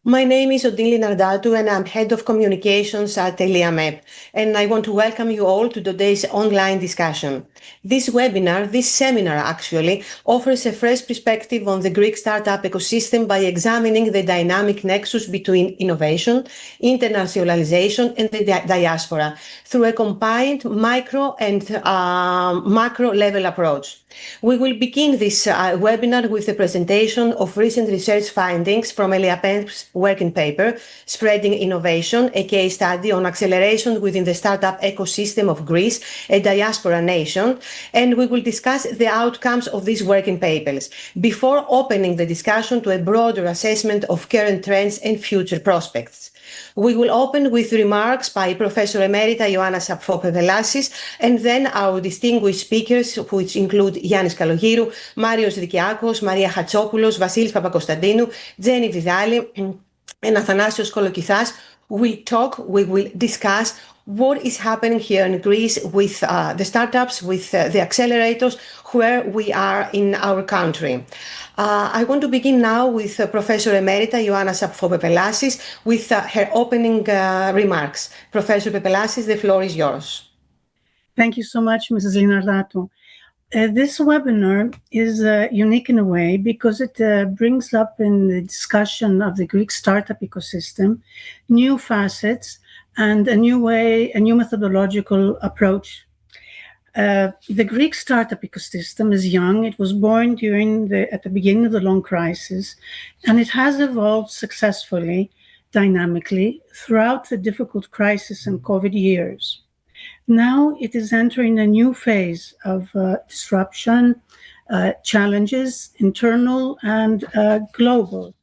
My name is Odile Nardatu and I'm Head of Communications at ELIAMEP, and I want to welcome you all to today's online discussion. This webinar, this seminar actually, offers a fresh perspective on the Greek startup ecosystem by examining the dynamic nexus between innovation, internationalization and the diaspora through a combined micro and macro level approach. We will begin this webinar with a presentation of recent research findings from ELIAMEP's working paper, Spreading Innovation, a case study on acceleration within the startup ecosystem of Greece, a diaspora nation, and we will discuss the outcomes of these working papers before opening the discussion to a broader assessment of current trends and future prospects. We will open with remarks by Professor Emerita Ioanna Sappho-Pepelasis and then our distinguished speakers, which include Yannis Kalogiru, Marios Dikiakos, Maria Hatsopoulos, Vasilis Papakonstantinou, Jenny Vidali, and Athanasios Kolokithas. We will discuss what is happening here in Greece with the startups, with the accelerators, where we are in our country. I want to begin now with Professor Emerita Ioanna Sappho-Pepelasis with her opening remarks. Professor Pepelasis, the floor is yours. Thank you so much, Mrs. Linardatou. This webinar is unique in a way because it brings up in the discussion of the Greek startup ecosystem new facets and a new methodological approach. The Greek startup ecosystem is young. It was born at the beginning of the long crisis, and it has evolved successfully, dynamically, throughout the difficult crisis and COVID years. Now it is entering a new phase of disruption, challenges, internal and global,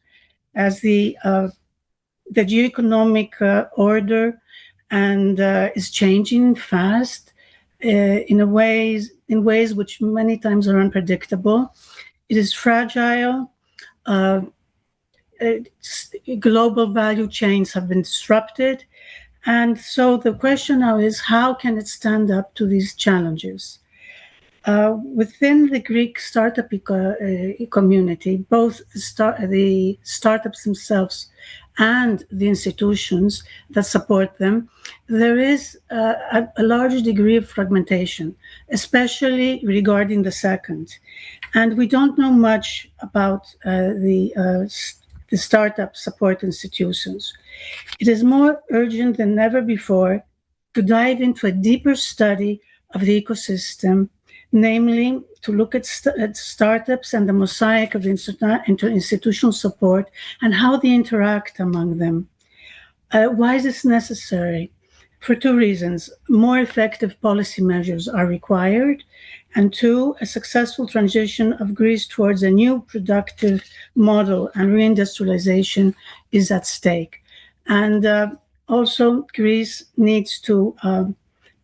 as the geoeconomic order and is changing fast in ways which many times are unpredictable. It is fragile. Global value chains have been disrupted. And so the question now is, how can it stand up to these challenges? Within the Greek startup community, both the startups themselves and the institutions that support them, there is a large degree of fragmentation, especially regarding the second. And we don't know much about the startup support institutions. It is more urgent than ever before to dive into a deeper study of the ecosystem, namely to look at startups and the mosaic of institutional support and how they interact among them. Why is this necessary? For two reasons. More effective policy measures are required, and two, a successful transition of Greece towards a new productive model and reindustrialization is at stake. And also Greece needs to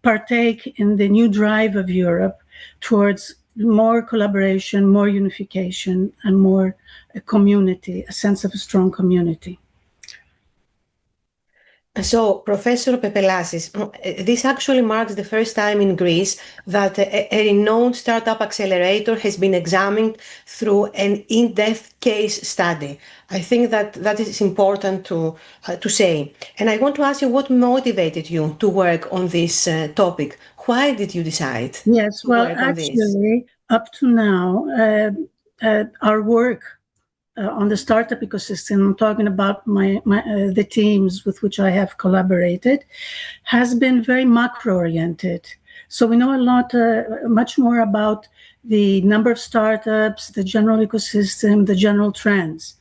partake in the new drive of Europe towards more collaboration, more unification, and more community, a sense of a strong community. So, Professor Pepelasis, this actually marks the first time in Greece that a renowned startup accelerator has been examined through an in-depth case study. I think that is important to say. And I want to ask you, what motivated you to work on this topic? Why did you decide to work on this? Actually, up to now, our work on the startup ecosystem, I'm talking about the teams with which I have collaborated, has been very macro-oriented. So we know a lot, much more about the number of startups, the general ecosystem, the general trends,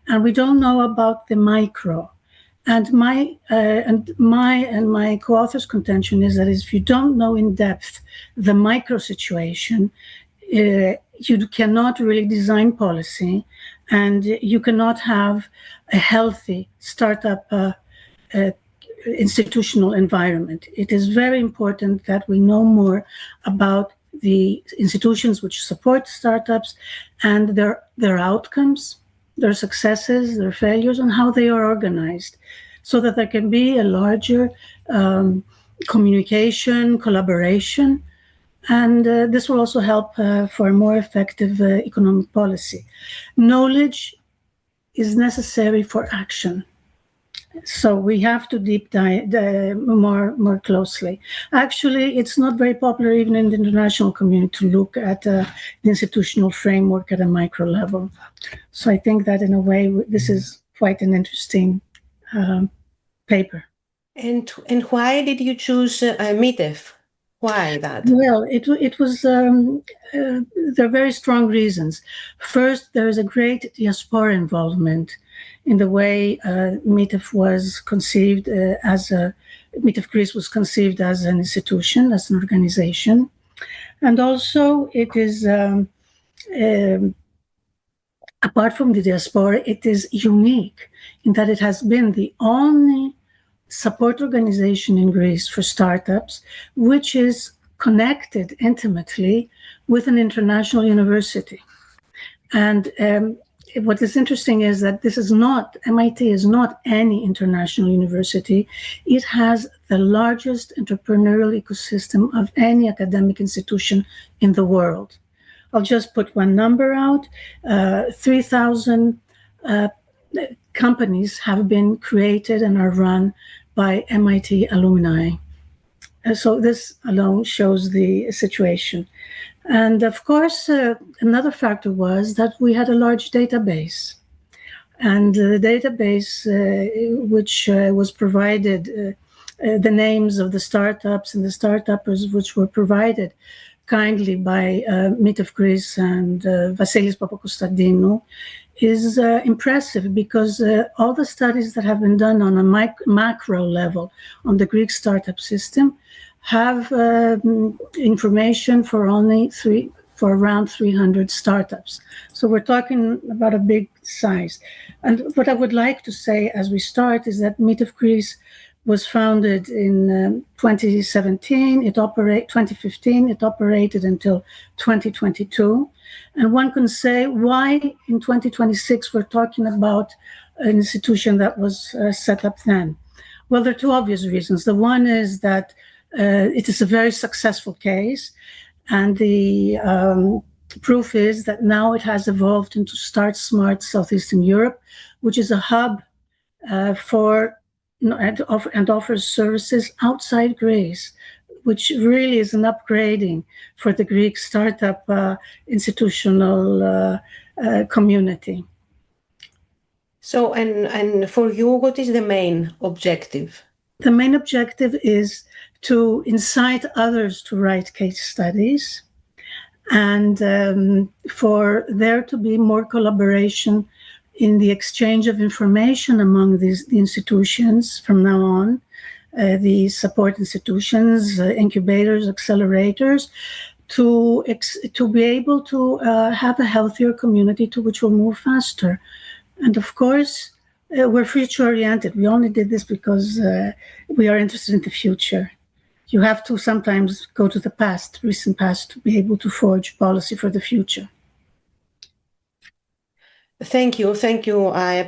and we don't know about the micro. And my co-author's contention is that if you don't know in depth the micro situation, you cannot really design policy, and you cannot have a healthy startup institutional environment. It is very important that we know more about the institutions which support startups and their outcomes, their successes, their failures, and how they are organized, so that there can be a larger communication, collaboration, and this will also help for a more effective economic policy. Knowledge is necessary for action. So we have to deep dive more closely. Actually, it's not very popular even in the international community to look at the institutional framework at a micro level. So I think that in a way, this is quite an interesting paper. And why did you choose MITEF? Why that? Well, it was there are very strong reasons. First, there is a great diaspora involvement in the way MITEF was conceived MITEF Greece was conceived as an institution, as an organization, and also it is apart from the diaspora, it is unique in that it has been the only support organization in Greece for startups, which is connected intimately with an international university. And what is interesting is that MIT is not any international university. It has the largest entrepreneurial ecosystem of any academic institution in the world. I'll just put one number out. 3,000 companies have been created and are run by MIT alumni. So this alone shows the situation. And of course, another factor was that we had a large database. And the database, which was provided, the names of the startups and the startuppers, which were provided kindly by MITEF Greece and Vasilis Papakostadinu, is impressive because all the studies that have been done on a macro level on the Greek startup system have information for around 300 startups. So we're talking about a big size. And what I would like to say as we start is that MITEF Greece was founded in 2015, it operated until 2022. And one can say, why in 2026 we're talking about an institution that was set up then? Well, there are two obvious reasons. The one is that it is a very successful case, and the proof is that now it has evolved into Start Smart Southeastern Europe, which is a hub and offers services outside Greece, which really is an upgrading for the Greek startup institutional community. So, and for you, what is the main objective? The main objective is to incite others to write case studies and for there to be more collaboration in the exchange of information among the institutions from now on, the support institutions, incubators, accelerators, to be able to have a healthier community to which will move faster. And of course, we're future-oriented. We only did this because we are interested in the future. You have to sometimes go to the past, recent past, to be able to forge policy for the future. Thank you,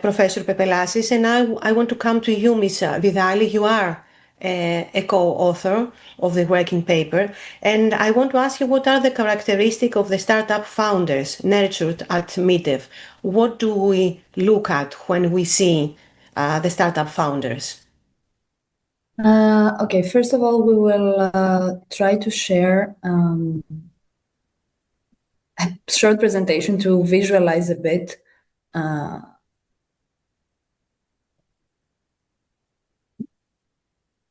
Professor Pepelasis. And I want to come to you, Ms. Vidali. You are a co-author of the working paper. And I want to ask you, what are the characteristics of the startup founders nurtured at MITEF? What do we look at when we see the startup founders? Okay, first of all, we will try to share a short presentation to visualize a bit.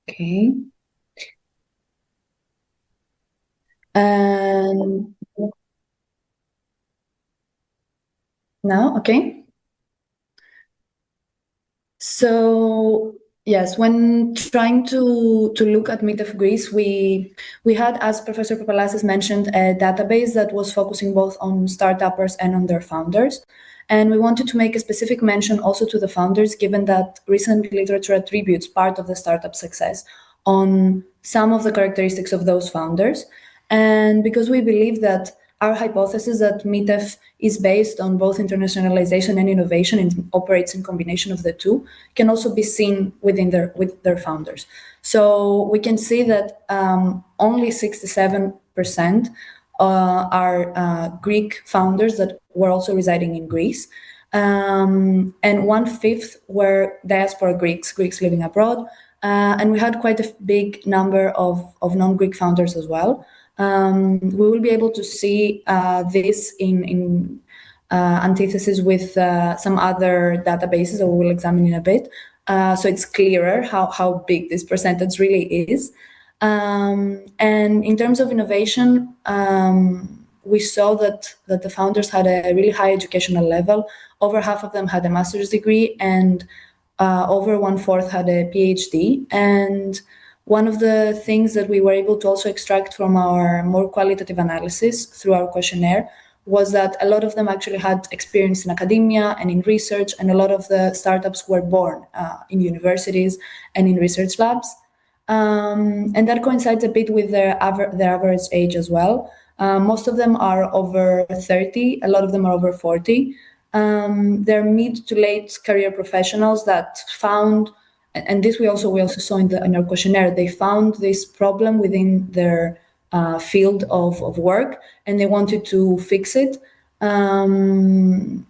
Okay. And now, okay. So yes, when trying to look at MITEF Greece, we had, as Professor Pepelasis mentioned, a database that was focusing both on startuppers and on their founders. And we wanted to make a specific mention also to the founders, given that recent literature attributes part of the startup success on some of the characteristics of those founders. And because we believe that our hypothesis that MITEF is based on both internationalization and innovation and operates in combination of the two can also be seen with their founders. So we can see that only 67% are Greek founders that were also residing in Greece. and 1/5 were diaspora Greeks living abroad. And we had quite a big number of non-Greek founders as well. We will be able to see this in antithesis with some other databases that we will examine in a bit. So it's clearer how big this percentage really is. And in terms of innovation, we saw that the founders had a really high educational level. Over half of them had a master's degree, and over 1/4 had a PhD. And one of the things that we were able to also extract from our more qualitative analysis through our questionnaire was that a lot of them actually had experience in academia and in research, and a lot of the startups were born in universities and in research labs. And that coincides a bit with their average age as well. Most of them are over 30, a lot of them are over 40. They're mid to late career professionals that found, and this we also saw in our questionnaire, they found this problem within their field of work, and they wanted to fix it. And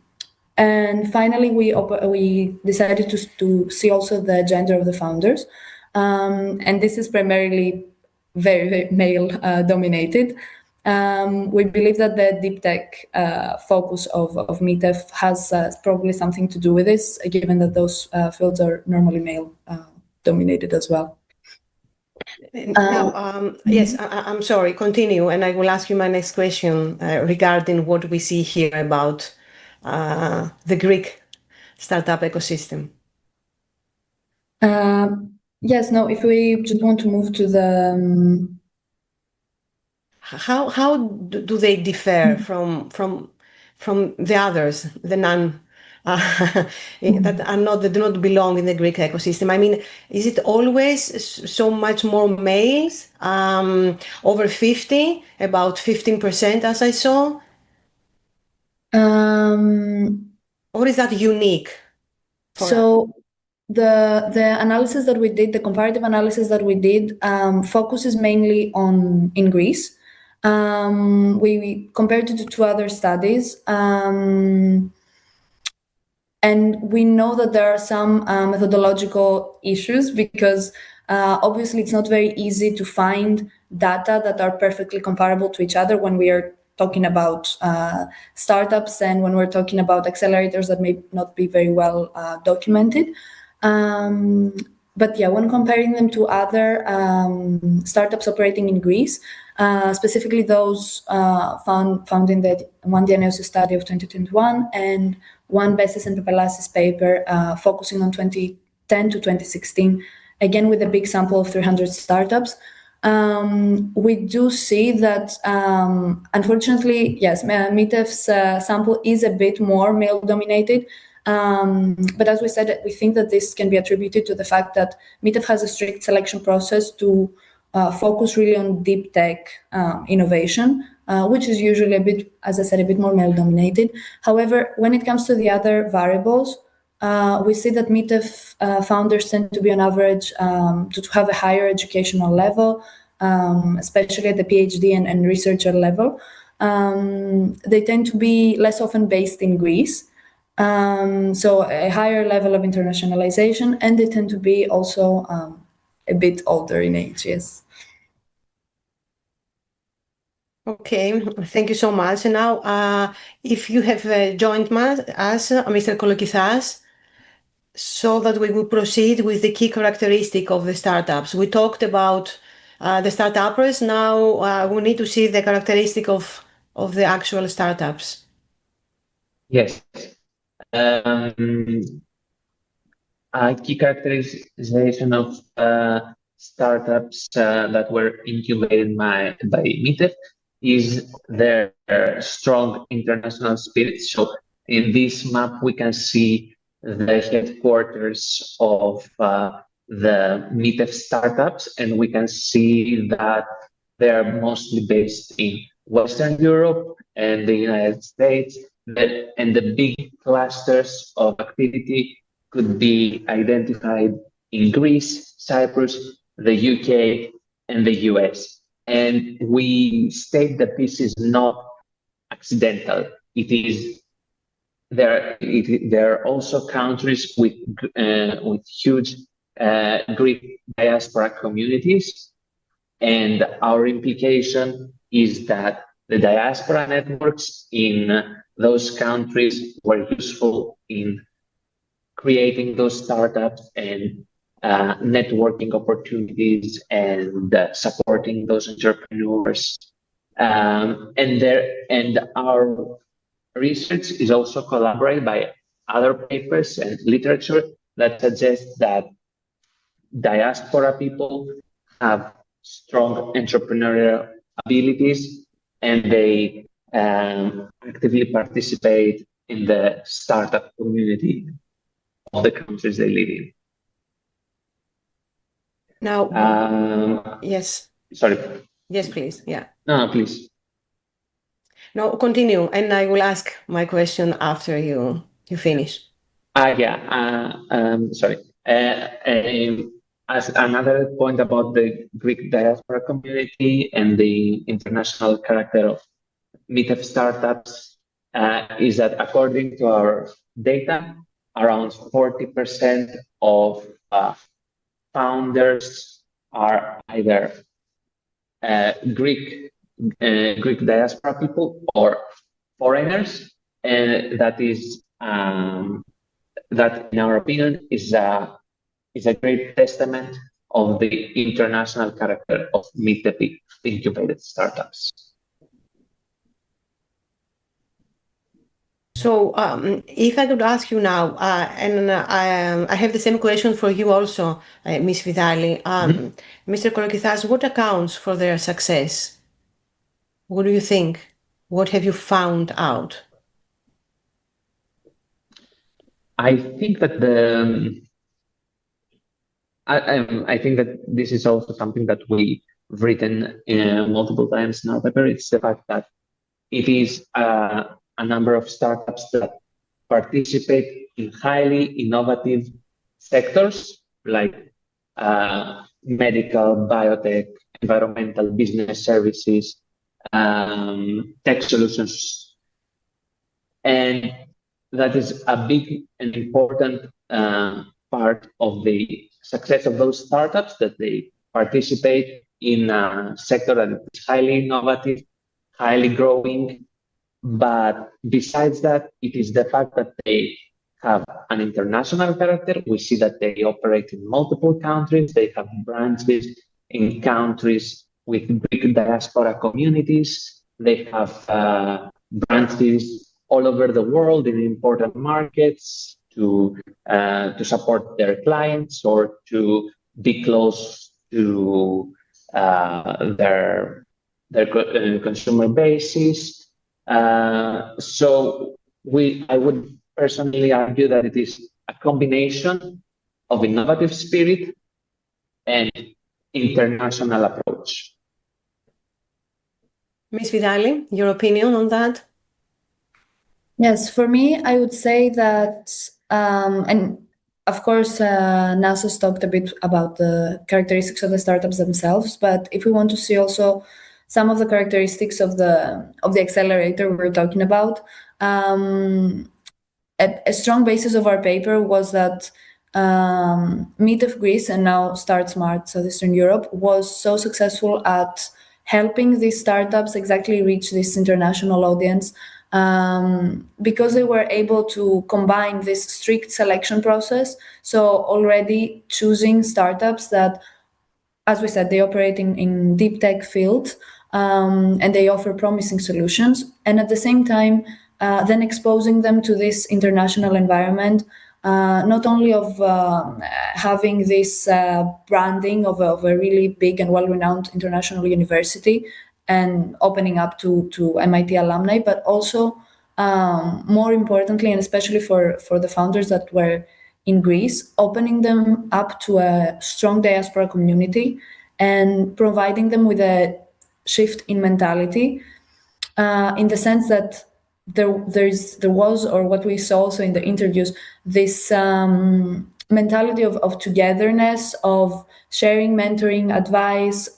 finally, we decided to see also the gender of the founders. And this is primarily very, very male dominated. We believe that the deep tech focus of MITEF has probably something to do with this, given that those fields are normally male dominated as well. Now, yes, I'm sorry, continue, and I will ask you my next question regarding what we see here about the Greek startup ecosystem. Yes, no, if we just want to move to the... How do they differ from the others, the non that do not belong in the Greek ecosystem? I mean, is it always so much more males, over 50, about 15%, as I saw? Or is that unique? So the analysis that we did, the comparative analysis that we did, focuses mainly in Greece. We compared it to 2 other studies, and we know that there are some methodological issues because obviously it's not very easy to find data that are perfectly comparable to each other when we are talking about startups and when we're talking about accelerators that may not be very well documented. But yeah, when comparing them to other startups operating in Greece, specifically those found in the one Dianeosis study of 2021 and one Bessis and Papalassis paper focusing on 2010 to 2016, again with a big sample of 300 startups, we do see that, unfortunately, yes, MITEF's sample is a bit more male-dominated. But as we said, we think that this can be attributed to the fact that MITEF has a strict selection process to focus really on deep tech innovation, which is usually a bit, as I said, a bit more male-dominated. However, when it comes to the other variables, we see that MITEF founders tend to be on average to have a higher educational level, especially at the PhD and researcher level. They tend to be less often based in Greece, so a higher level of internationalization, and they tend to be also a bit older in age, yes. Okay, thank you so much. And now, if you have joined us, Mr. Kolokithas, so that we will proceed with the key characteristic of the startups. We talked about the startuppers. Now we need to see the characteristic of the actual startups. Yes. A key characterization of startups that were incubated by MITEF is their strong international spirit. So in this map, we can see the headquarters of the MITEF startups, and we can see that they are mostly based in Western Europe and the United States, and the big clusters of activity could be identified in Greece, Cyprus, the UK, and the US. And we state that this is not accidental. It is there are also countries with huge Greek diaspora communities, and our implication is that the diaspora networks in those countries were useful in creating those startups and networking opportunities and supporting those entrepreneurs. And our research is also collaborated by other papers and literature that suggests that diaspora people have strong entrepreneurial abilities, and they actively participate in the startup community of the countries they live in. Now, yes. Sorry. Yes, please. Yeah. No, please. No, continue, and I will ask my question after you finish. Sorry. As another point about the Greek diaspora community and the international character of MITEF startups is that according to our data, around 40% of founders are either Greek diaspora people or foreigners, and that is that, in our opinion, is a great testament of the international character of MITEF incubated startups. So, if I could ask you now, and I have the same question for you also, Ms. Vidali. Mr. Korokithas, what accounts for their success? What do you think? What have you found out? I think that I think that this is also something that we've written multiple times in our paper. It's the fact that it is a number of startups that participate in highly innovative sectors like medical, biotech, environmental, business services, tech solutions. And that is a big and important part of the success of those startups, that they participate in a sector that is highly innovative, highly growing. But besides that, it is the fact that they have an international character. We see that they operate in multiple countries. They have branches in countries with Greek diaspora communities. They have branches all over the world in important markets to support their clients or to be close to their consumer bases. So I would personally argue that it is a combination of innovative spirit and international approach. Ms. Vidali, your opinion on that? Yes, for me, I would say that, and of course, NASA's talked a bit about the characteristics of the startups themselves, but if we want to see also some of the characteristics of the accelerator we're talking about, a strong basis of our paper was that MITEF Greece and now Start Smart Southeastern Europe was so successful at helping these startups exactly reach this international audience because they were able to combine this strict selection process. So already choosing startups that, as we said, they operate in deep tech field and they offer promising solutions. And at the same time, then exposing them to this international environment, not only of having this branding of a really big and well-renowned international university and opening up to MIT alumni, but also more importantly, and especially for the founders that were in Greece, opening them up to a strong diaspora community and providing them with a shift in mentality, in the sense that there was, or what we saw also in the interviews, this mentality of togetherness, of sharing, mentoring, advice,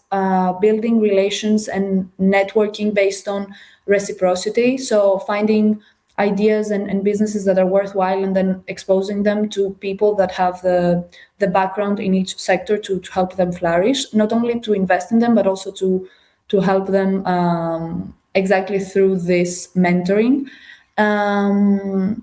building relations and networking based on reciprocity. So finding ideas and businesses that are worthwhile, and then exposing them to people that have the background in each sector to help them flourish, not only to invest in them, but also to help them exactly through this mentoring. And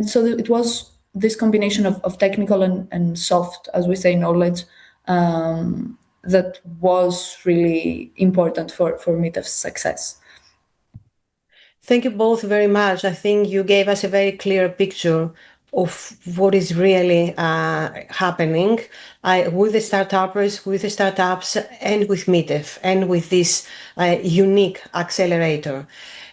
so it was this combination of technical and soft, as we say, knowledge that was really important for MITEF's success. Thank you both very much. I think you gave us a very clear picture of what is really happening with the startups, and with MITEF, and with this unique accelerator.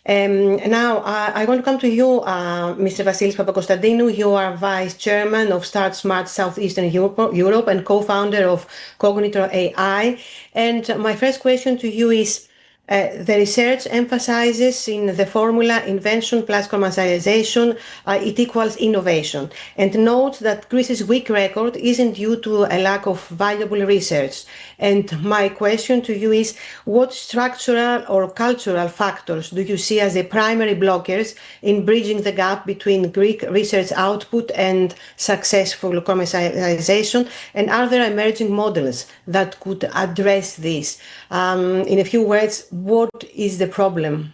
Now, I want to come to you, Mr. Vasilis Papakonstantinou. You are Vice Chairman of Start Smart Southeastern Europe and co-founder of Cognitor AI. And my first question to you is, the research emphasizes in the formula invention plus commercialization, it equals innovation, and notes that Greece's weak record isn't due to a lack of valuable research. And my question to you is, what structural or cultural factors do you see as the primary blockers in bridging the gap between Greek research output and successful commercialization? And are there emerging models that could address this? In a few words, what is the problem?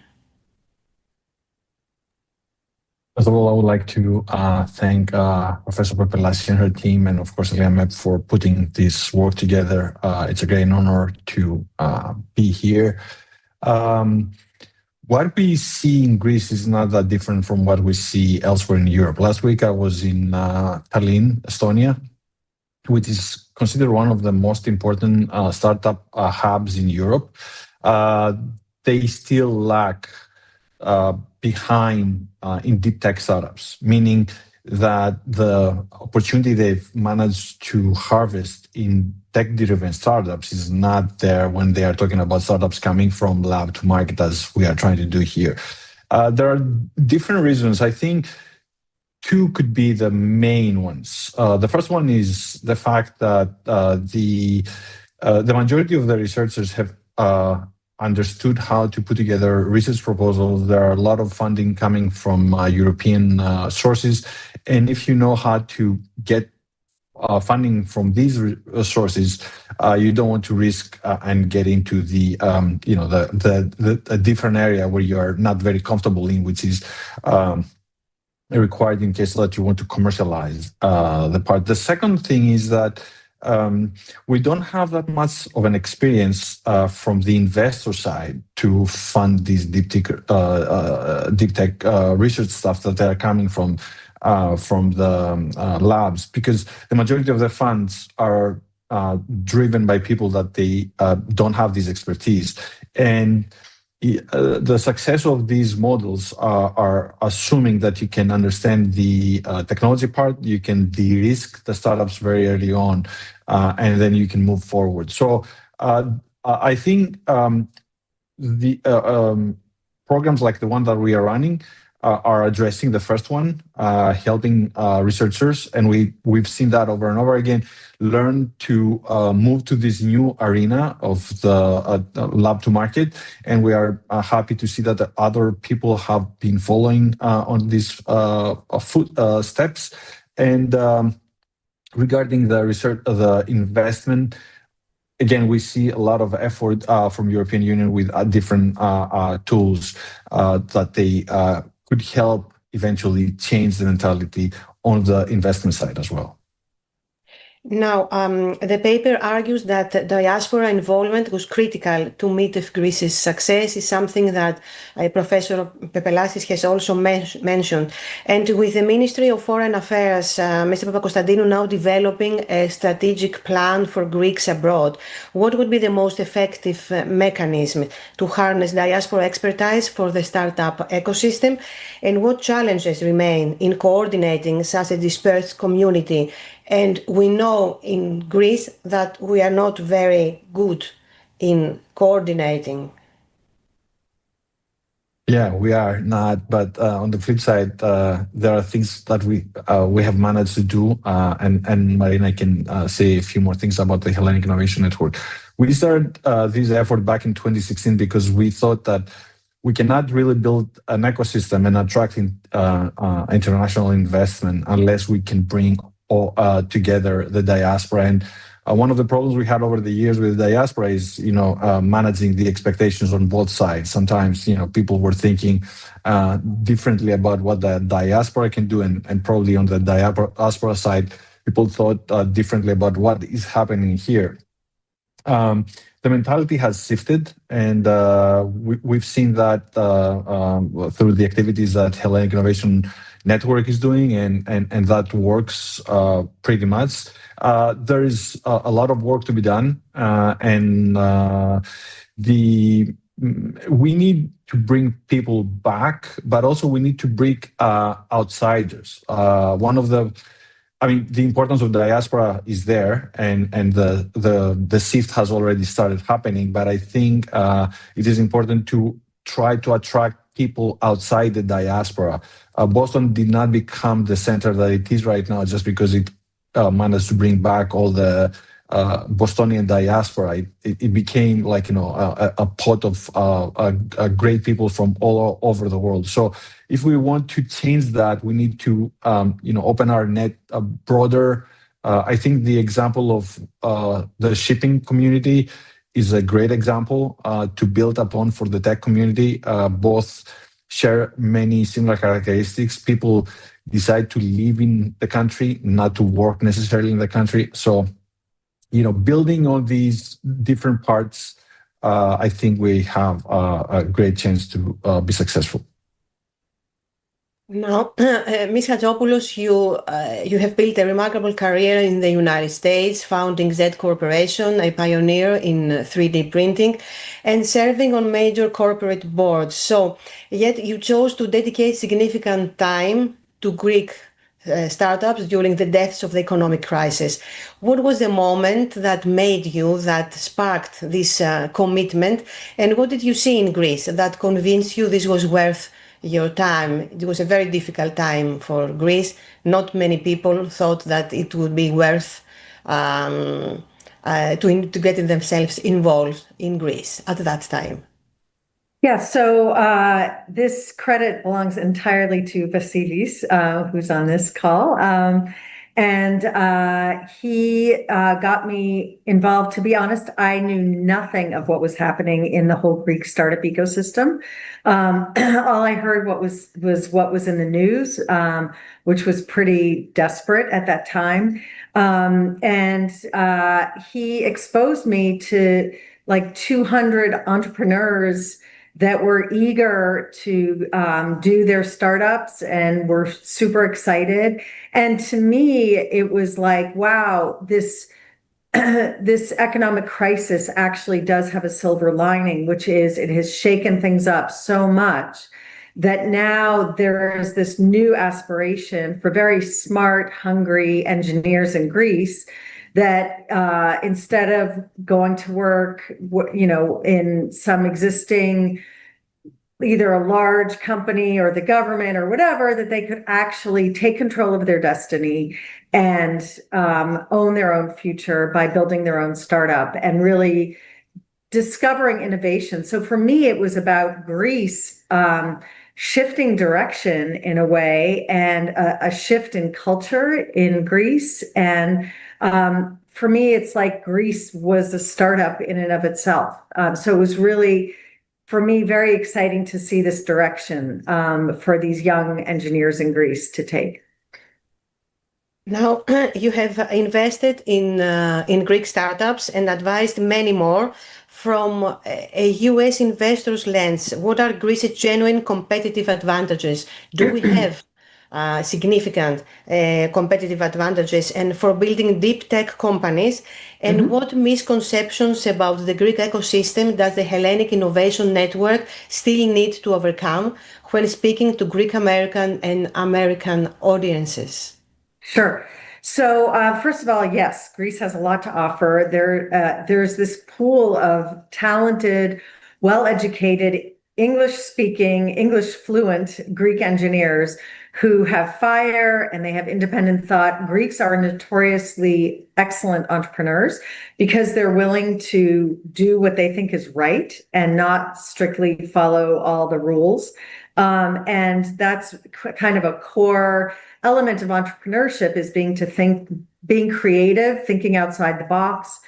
First of all, I would like to thank Professor Papalassi and her team, and of course ELIAMEP, for putting this work together. It's a great honor to be here. What we see in Greece is not that different from what we see elsewhere in Europe. Last week I was in Tallinn, Estonia, which is considered one of the most important startup hubs in Europe. They still lag behind in deep tech startups, meaning that the opportunity they've managed to harvest in tech-driven startups is not there when they are talking about startups coming from lab to market, as we are trying to do here. There are different reasons. I think two could be the main ones. The first one is the fact that the majority of the researchers have understood how to put together research proposals. There are a lot of funding coming from European sources, and if you know how to get funding from these sources, you don't want to risk and get into the different area where you are not very comfortable in, which is required in case that you want to commercialize the part. The second thing is that we don't have that much of an experience from the investor side to fund these deep tech research stuff that they are coming from the labs, because the majority of the funds are driven by people that they don't have this expertise. And the success of these models are assuming that you can understand the technology part, you can de-risk the startups very early on, and then you can move forward. So I think the programs like the one that we are running are addressing the first one, helping researchers, and we've seen that over and over again, learn to move to this new arena of the lab to market, and we are happy to see that the other people have been following on these steps. And regarding the research, the investment, again, we see a lot of effort from European Union with different tools that they could help eventually change the mentality on the investment side as well. Now, the paper argues that diaspora involvement was critical to MITEF Greece's success, is something that Professor Papalassis has also mentioned. And with the Ministry of Foreign Affairs, Mr. Papakonstantinou, now developing a strategic plan for Greeks abroad, what would be the most effective mechanism to harness diaspora expertise for the startup ecosystem? And what challenges remain in coordinating such a dispersed community? And we know in Greece that we are not very good in coordinating. Yeah, we are not. But on the flip side, there are things that we have managed to do. And Marina can say a few more things about the Hellenic Innovation Network. We started this effort back in 2016 because we thought that we cannot really build an ecosystem and attracting international investment unless we can bring all, together the diaspora. And one of the problems we had over the years with the diaspora is, managing the expectations on both sides. Sometimes, people were thinking differently about what the diaspora can do, and probably on the diaspora side, people thought differently about what is happening here. The mentality has shifted, and we've seen that through the activities that Hellenic Innovation Network is doing, and that works pretty much. There is a lot of work to be done, and we need to bring people back, but also we need to bring outsiders. The importance of the diaspora is there, and the shift has already started happening. But I think it is important to try to attract people outside the diaspora. Boston did not become the center that it is right now just because it managed to bring back all the Bostonian diaspora. It became like a pot of great people from all over the world. So if we want to change that, we need to open our net broader. I think the example of the shipping community is a great example to build upon for the tech community. Both share many similar characteristics. People decide to live in the country, not to work necessarily in the country. So building on these different parts, I think we have a great chance to be successful. Now, Ms. Hadjopoulos, you have built a remarkable career in the United States, founding Z Corporation, a pioneer in 3D printing, and serving on major corporate boards. So, yet you chose to dedicate significant time to Greek startups during the depths of the economic crisis. What was the moment that sparked this commitment, and what did you see in Greece that convinced you this was worth your time? It was a very difficult time for Greece. Not many people thought that it would be worth to get themselves involved in Greece at that time. Yeah, so this credit belongs entirely to Vasilis, who's on this call. And he got me involved. To be honest, I knew nothing of what was happening in the whole Greek startup ecosystem. All I heard was what was in the news, which was pretty desperate at that time. And he exposed me to like 200 entrepreneurs that were eager to do their startups and were super excited. And to me, it was like, wow, this economic crisis actually does have a silver lining, which is it has shaken things up so much that now there is this new aspiration for very smart, hungry engineers in Greece that instead of going to work, in some existing, either a large company or the government or whatever, that they could actually take control of their destiny and own their own future by building their own startup and really discovering innovation. So for me, it was about Greece shifting direction in a way, and a shift in culture in Greece. And for me, it's like Greece was a startup in and of itself. So it was really, for me, very exciting to see this direction for these young engineers in Greece to take. Now, you have invested in Greek startups and advised many more. From a US investor's lens, what are Greece's genuine competitive advantages? Do we have significant competitive advantages and for building deep tech companies? And what misconceptions about the Greek ecosystem does the Hellenic Innovation Network still need to overcome when speaking to Greek American and American audiences? Sure. So first of all, yes, Greece has a lot to offer. There's this pool of talented, well-educated, English-speaking, English-fluent Greek engineers who have fire and they have independent thought. Greeks are notoriously excellent entrepreneurs because they're willing to do what they think is right and not strictly follow all the rules. And that's kind of a core element of entrepreneurship, is being creative, thinking outside the box.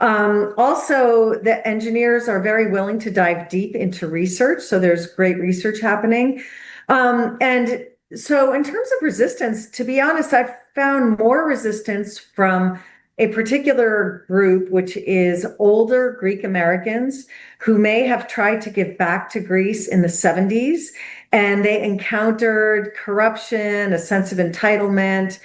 Also, the engineers are very willing to dive deep into research. So there's great research happening. And so in terms of resistance, to be honest, I've found more resistance from a particular group, which is older Greek Americans who may have tried to give back to Greece in the 70s, and they encountered corruption, a sense of entitlement,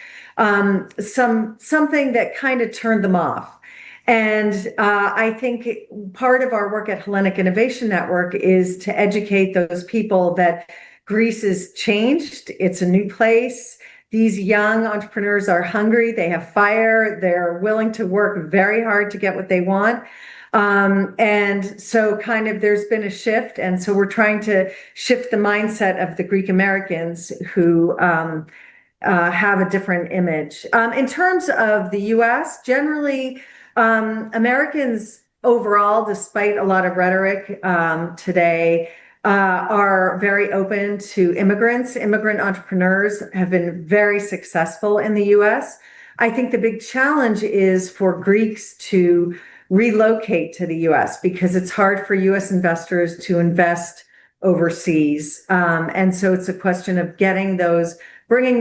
something that kind of turned them off. And I think part of our work at Hellenic Innovation Network is to educate those people that Greece is changed. It's a new place. These young entrepreneurs are hungry. They have fire. They're willing to work very hard to get what they want. And so kind of there's been a shift. And so we're trying to shift the mindset of the Greek Americans who have a different image. In terms of the US, generally, Americans overall, despite a lot of rhetoric today, are very open to immigrants. Immigrant entrepreneurs have been very successful in the US. I think the big challenge is for Greeks to relocate to the US because it's hard for US investors to invest overseas. And so it's a question of bringing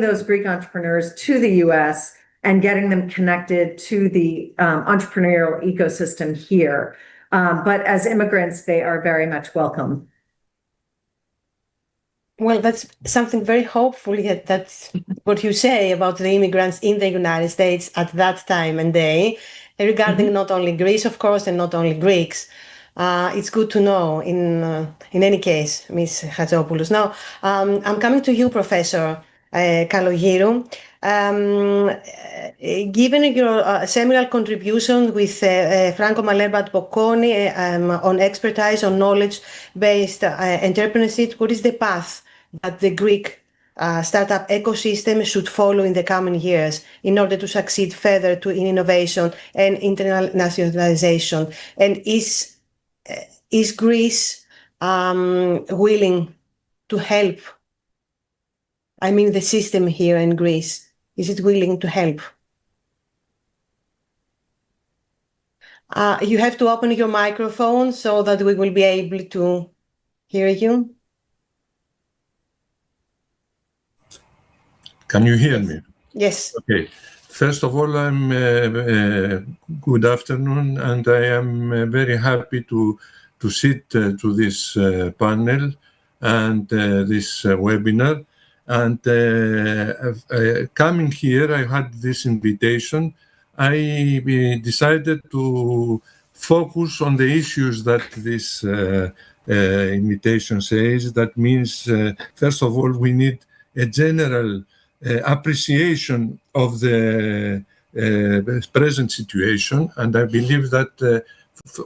those Greek entrepreneurs to the US and getting them connected to the entrepreneurial ecosystem here. But as immigrants, they are very much welcome. Well, that's something very hopeful. Yet that's what you say about the immigrants in the United States at that time and day, regarding not only Greece, of course, and not only Greeks. It's good to know in any case, Ms. Hatzopoulos. Now, I'm coming to you, Professor Kalogiru. Given your seminal contribution with Franco Malerba Bocconi on expertise on knowledge-based entrepreneurship, what is the path that the Greek startup ecosystem should follow in the coming years in order to succeed further in innovation and internationalization? And is Greece willing to help? I mean, the system here in Greece, is it willing to help? You have to open your microphone so that we will be able to hear you. Can you hear me? Yes. Okay. First of all, good afternoon, and I am very happy to sit to this panel and this webinar. And coming here, I had this invitation. I decided to focus on the issues that this invitation says. That means, first of all, we need a general appreciation of the present situation. And I believe that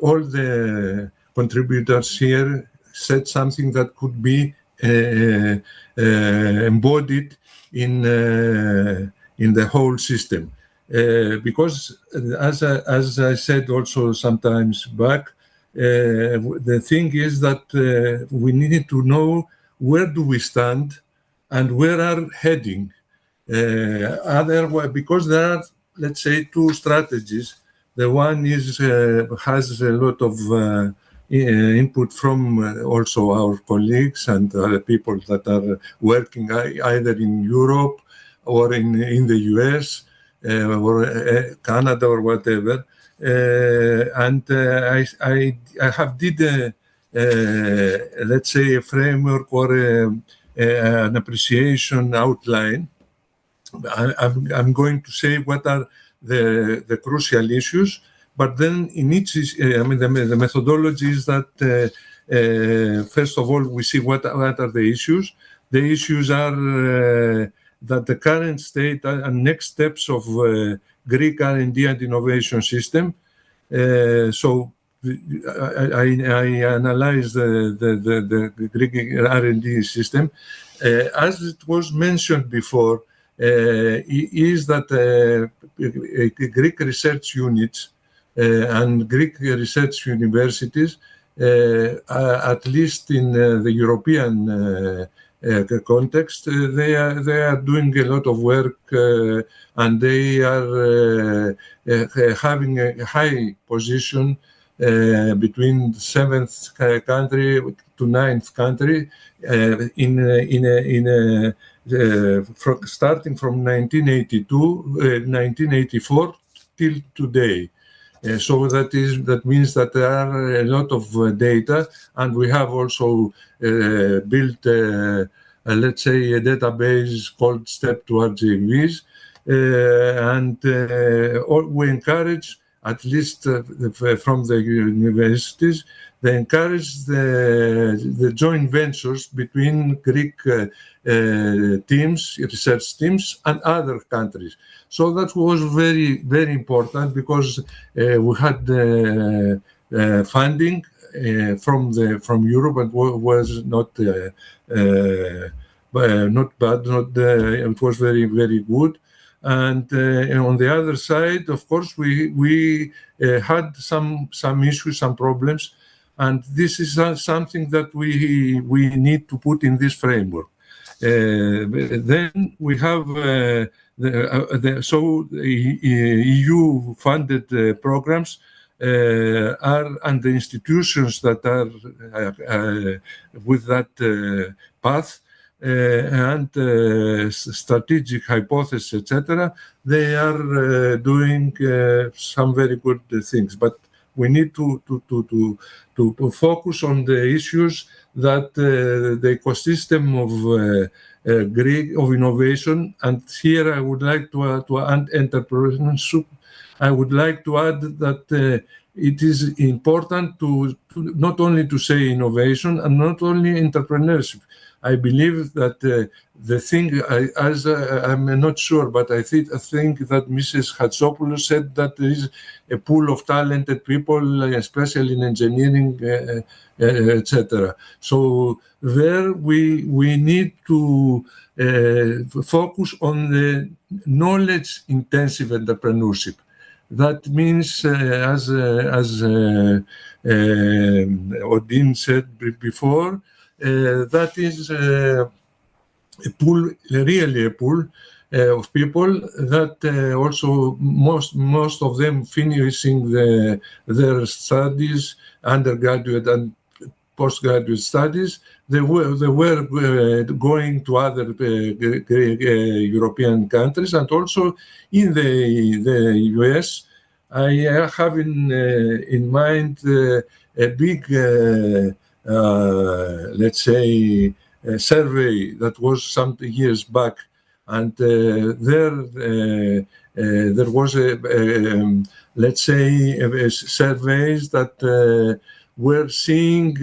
all the contributors here said something that could be embodied in the whole system. Because as I said also sometimes back, the thing is that we need to know where do we stand and where are heading. Because there are, let's say, two strategies. The one is has a lot of input from also our colleagues and other people that are working either in Europe or in the US or Canada or whatever. And I have did let's say a framework or an appreciation outline. I'm going to say what are the crucial issues, but then in each, the methodology is that first of all, we see what are the issues. The issues are that the current state and next steps of Greek R&D and innovation system. So I analyzed the Greek R&D system. As it was mentioned before, is that Greek research units and Greek research universities, at least in the European context, they are doing a lot of work, and they are having a high position between the 7th country to 9th country starting from 1984 till today. So that means that there are a lot of data, and we have also built, let's say, a database called Step Towards GVs, and we encourage, at least from the universities, they encourage the joint ventures between Greek teams, research teams, and other countries. So that was very, very important, because we had funding from Europe, and was not bad. It was very, very good. And on the other side, of course, we had some issues, some problems, and this is something that we need to put in this framework. Then we have EU funded programs and the institutions that are with that path and strategic hypothesis, etc. They are doing some very good things, but we need to focus on the issues that the ecosystem of Greek of innovation, and here I would like to add entrepreneurship. I would like to add that it is important to not only to say innovation and not only entrepreneurship. I believe that the thing, I'm not sure, but I think that Mrs. Hatsopoulos said that there is a pool of talented people, especially in engineering, etc. So there we need to focus on the knowledge-intensive entrepreneurship. That means, as Odin said before, that is a pool, really a pool of people that also most of them finishing their studies, undergraduate and postgraduate studies. They were going to other European countries, and also in the US. I have in mind a big, let's say, a survey that was some years back, and there was let's say, surveys that were seeing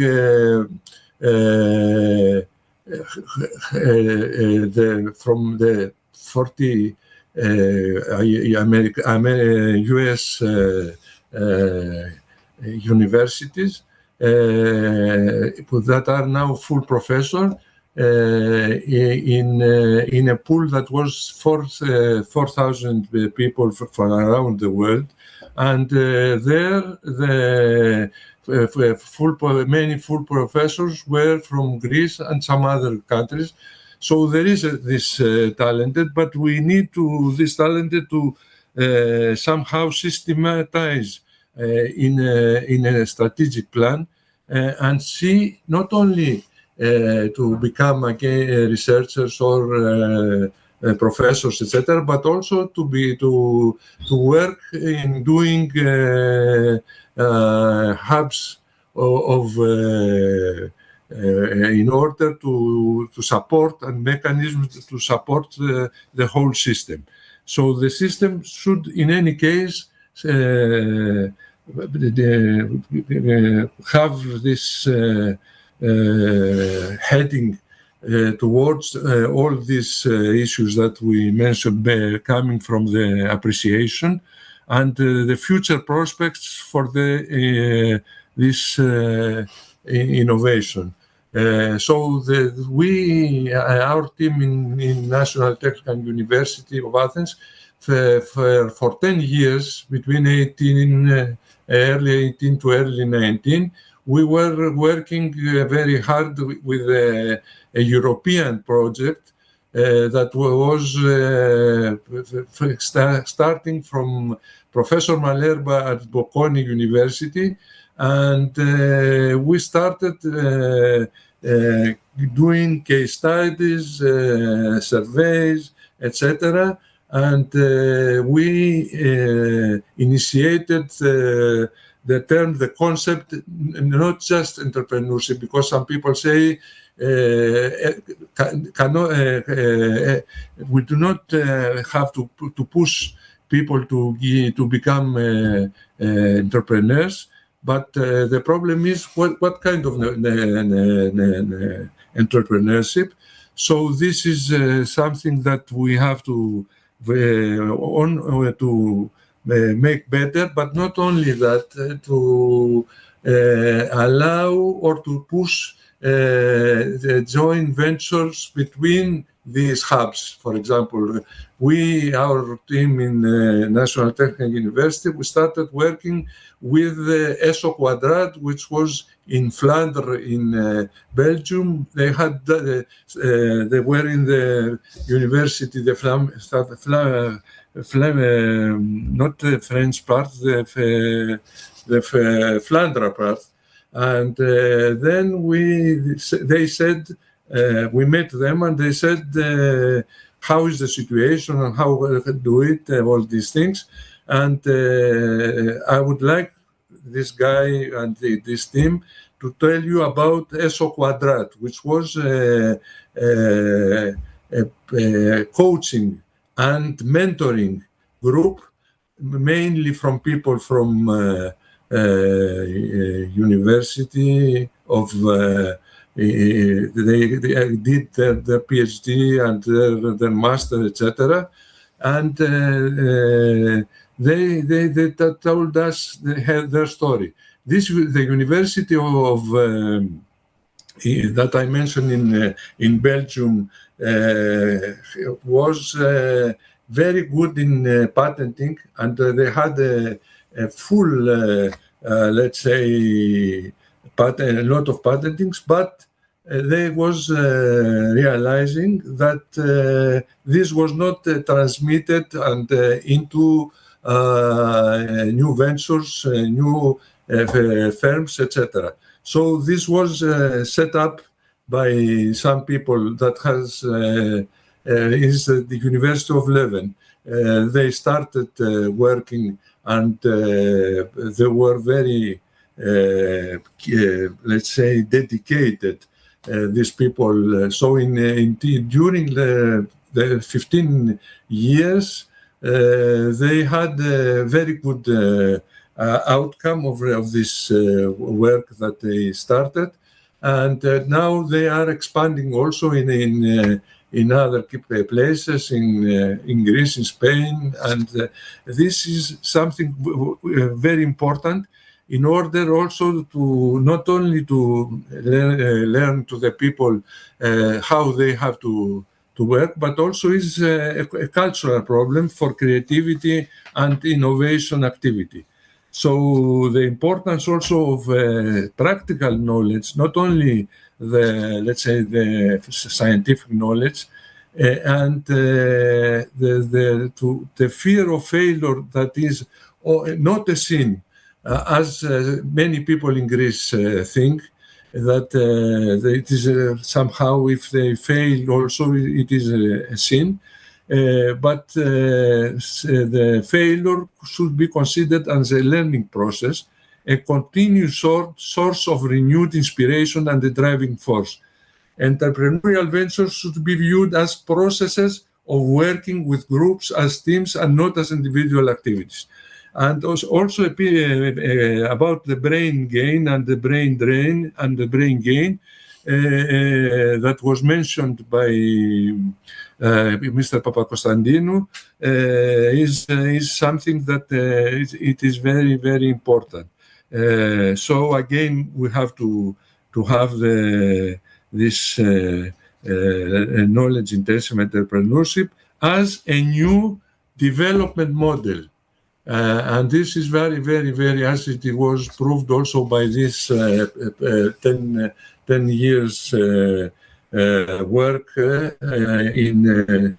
from the 40 US universities that are now full professor in a pool that was 4,000 people from around the world, and there many full professors were from Greece and some other countries. So there is this talented, but we need this talented to somehow systematize in a strategic plan and see not only to become again researchers or professors, etc., but also to work in doing hubs of in order to support and mechanisms to support the whole system. So the system should, in any case, have this heading towards all these issues that we mentioned, coming from the appreciation and the future prospects for this innovation. So our team in National Technical University of Athens, for 10 years, between early 18 to early 19, we were working very hard with a European project that was starting from Professor Malerba at Bocconi University, and we started doing case studies, surveys, etc. And we initiated the term, the concept, not just entrepreneurship, because some people say we do not have to push people to become entrepreneurs, but the problem is what kind of entrepreneurship. So this is something that we have to make better, but not only that, to allow or to push the joint ventures between these hubs. For example, our team in National Technical University, we started working with ESO Quadrat, which was in Flanders, in Belgium. They were in the university, not the French part, the Flanders part. And then they said, we met them and they said, how is the situation and how to do it, all these things. And I would like this guy and this team to tell you about ESO Quadrat, which was a coaching and mentoring group, mainly from people from University of they did their PhD and their master, etc. And they told us their story. The University of that I mentioned in Belgium was very good in patenting, and they had a full, let's say, a lot of patentings, but they was realizing that this was not transmitted and into new ventures, new firms, etc. So this was set up by some people that is the University of Leuven. They started working, and they were very, let's say, dedicated. These people. So during the 15 years, they had a very good outcome of this work that they started, and now they are expanding also in other places, in Greece, in Spain, and this is something very important, in order also to not only to learn to the people how they have to work, but also is a cultural problem for creativity and innovation activity. So the importance also of practical knowledge, not only let's say the scientific knowledge, and the fear of failure that is not a sin. As many people in Greece think, that it is somehow, if they fail also, it is a sin. But the failure should be considered as a learning process, a continuous source of renewed inspiration and a driving force. Entrepreneurial ventures should be viewed as processes of working with groups, as teams, and not as individual activities. And also about the brain gain and the brain drain and the brain gain. that was mentioned by Mr. Papakonstantinou is something that it is very, very important. So again, we have to have this knowledge-intensive entrepreneurship as a new development model. And this is very, very, very, as it was proved also by this 10 years work in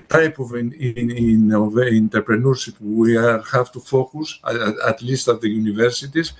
type of entrepreneurship we have to focus, at least at the universities.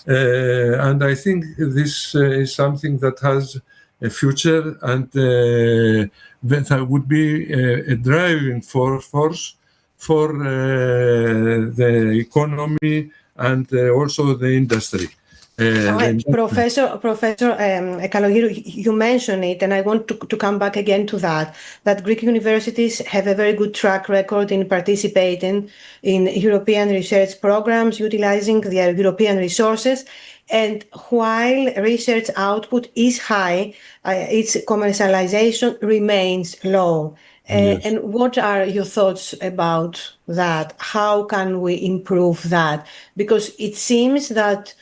And I think this is something that has a future, and that would be a driving force for the economy and also the industry. Professor Kalogiru, you mentioned it, and I want to come back again to that Greek universities have a very good track record in participating in European research programs, utilizing their European resources. And while research output is high, its commercialization remains low. Yes. And what are your thoughts about that? How can we improve that? Because it seems that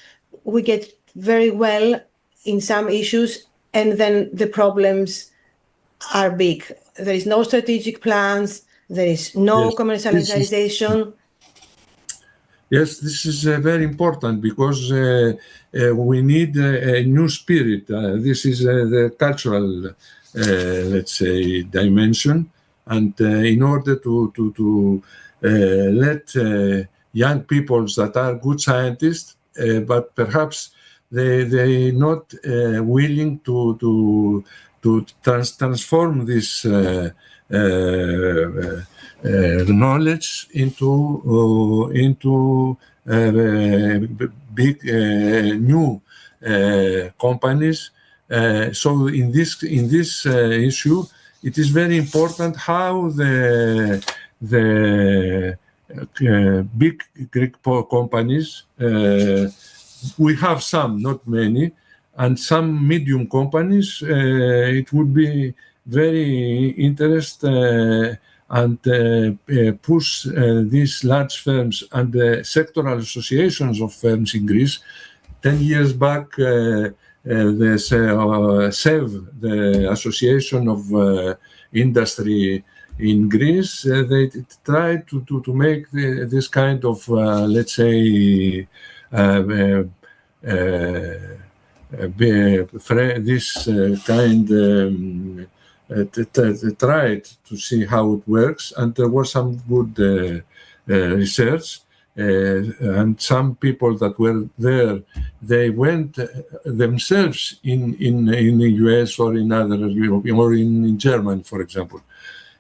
we get very well in some issues, and then the problems are big. There is no strategic plans, there is no commercialization. Yes, this is very important because we need a new spirit. This is the cultural, let's say, dimension. And in order to let young people that are good scientists, but perhaps they not willing to transform this knowledge into big new companies. So in this issue, it is very important how the big Greek companies, we have some, not many, and some medium companies, it would be very interesting and push these large firms and the sectoral associations of firms in Greece. 10 years back, the SEV, the Association of Industry in Greece, they tried to make this kind of, let's say, this kind tried to see how it works, and there was some good research, and some people that were there, they went themselves in the US or in other European, or in Germany, for example.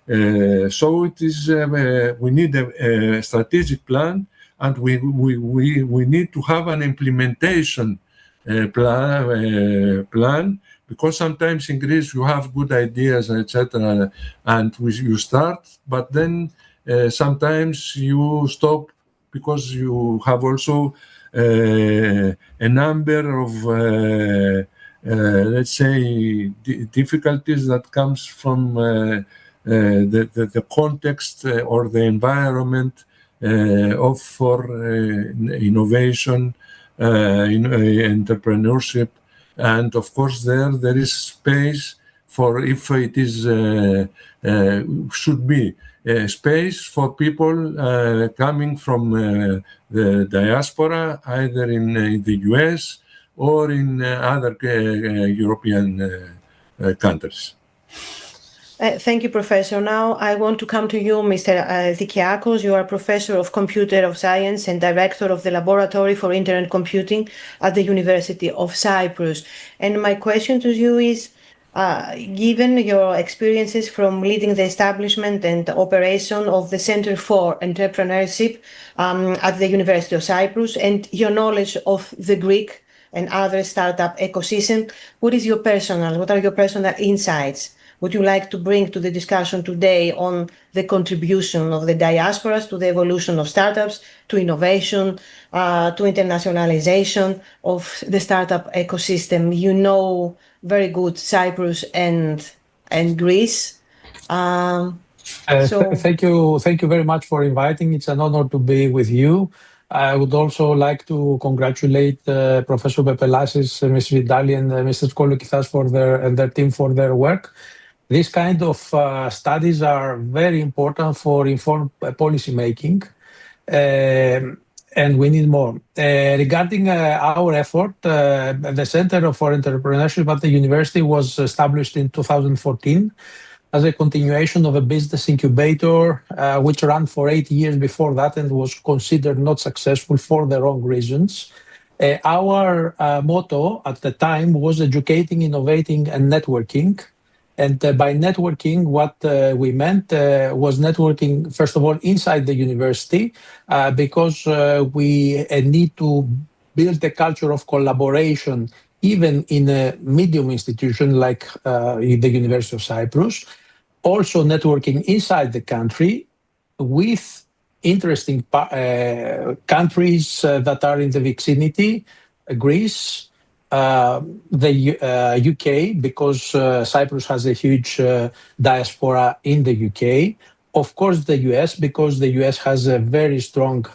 So it is we need a strategic plan, and we need to have an implementation plan, because sometimes in Greece you have good ideas, etc., and you start, but then sometimes you stop because you have also a number of let's say difficulties that comes from the context or the environment for innovation, entrepreneurship. And of course, there is space for, if it is should be space for people coming from the diaspora, either in the US or in other European countries. Thank you, Professor. Now I want to come to you, Mr. Dikiakos. You are Professor of Computer Science and Director of the Laboratory for Internet Computing at the University of Cyprus. And my question to you is, given your experiences from leading the establishment and operation of the Center for Entrepreneurship at the University of Cyprus, and your knowledge of the Greek and other startup ecosystem, what are your personal insights would you like to bring to the discussion today on the contribution of the diasporas to the evolution of startups, to innovation, to internationalization of the startup ecosystem? You know very good Cyprus and Greece. Thank you very much for inviting. It's an honor to be with you. I would also like to congratulate Professor Pepelasis, Ms. Vidali, and Mr. Skoloukithas for their team for their work. These kind of studies are very important for informed policy making, and we need more. Regarding our effort, the Center for Entrepreneurship at the university was established in 2014 as a continuation of a business incubator, which ran for 8 years before that and was considered not successful for the wrong reasons. Our motto at the time was educating, innovating, and networking. And by networking, what we meant was networking, first of all, inside the university, because we need to build a culture of collaboration, even in a medium institution like the University of Cyprus. Also networking inside the country with interesting countries that are in the vicinity, Greece, the UK, because Cyprus has a huge diaspora in the UK. Of course, the US, because the US has a very strong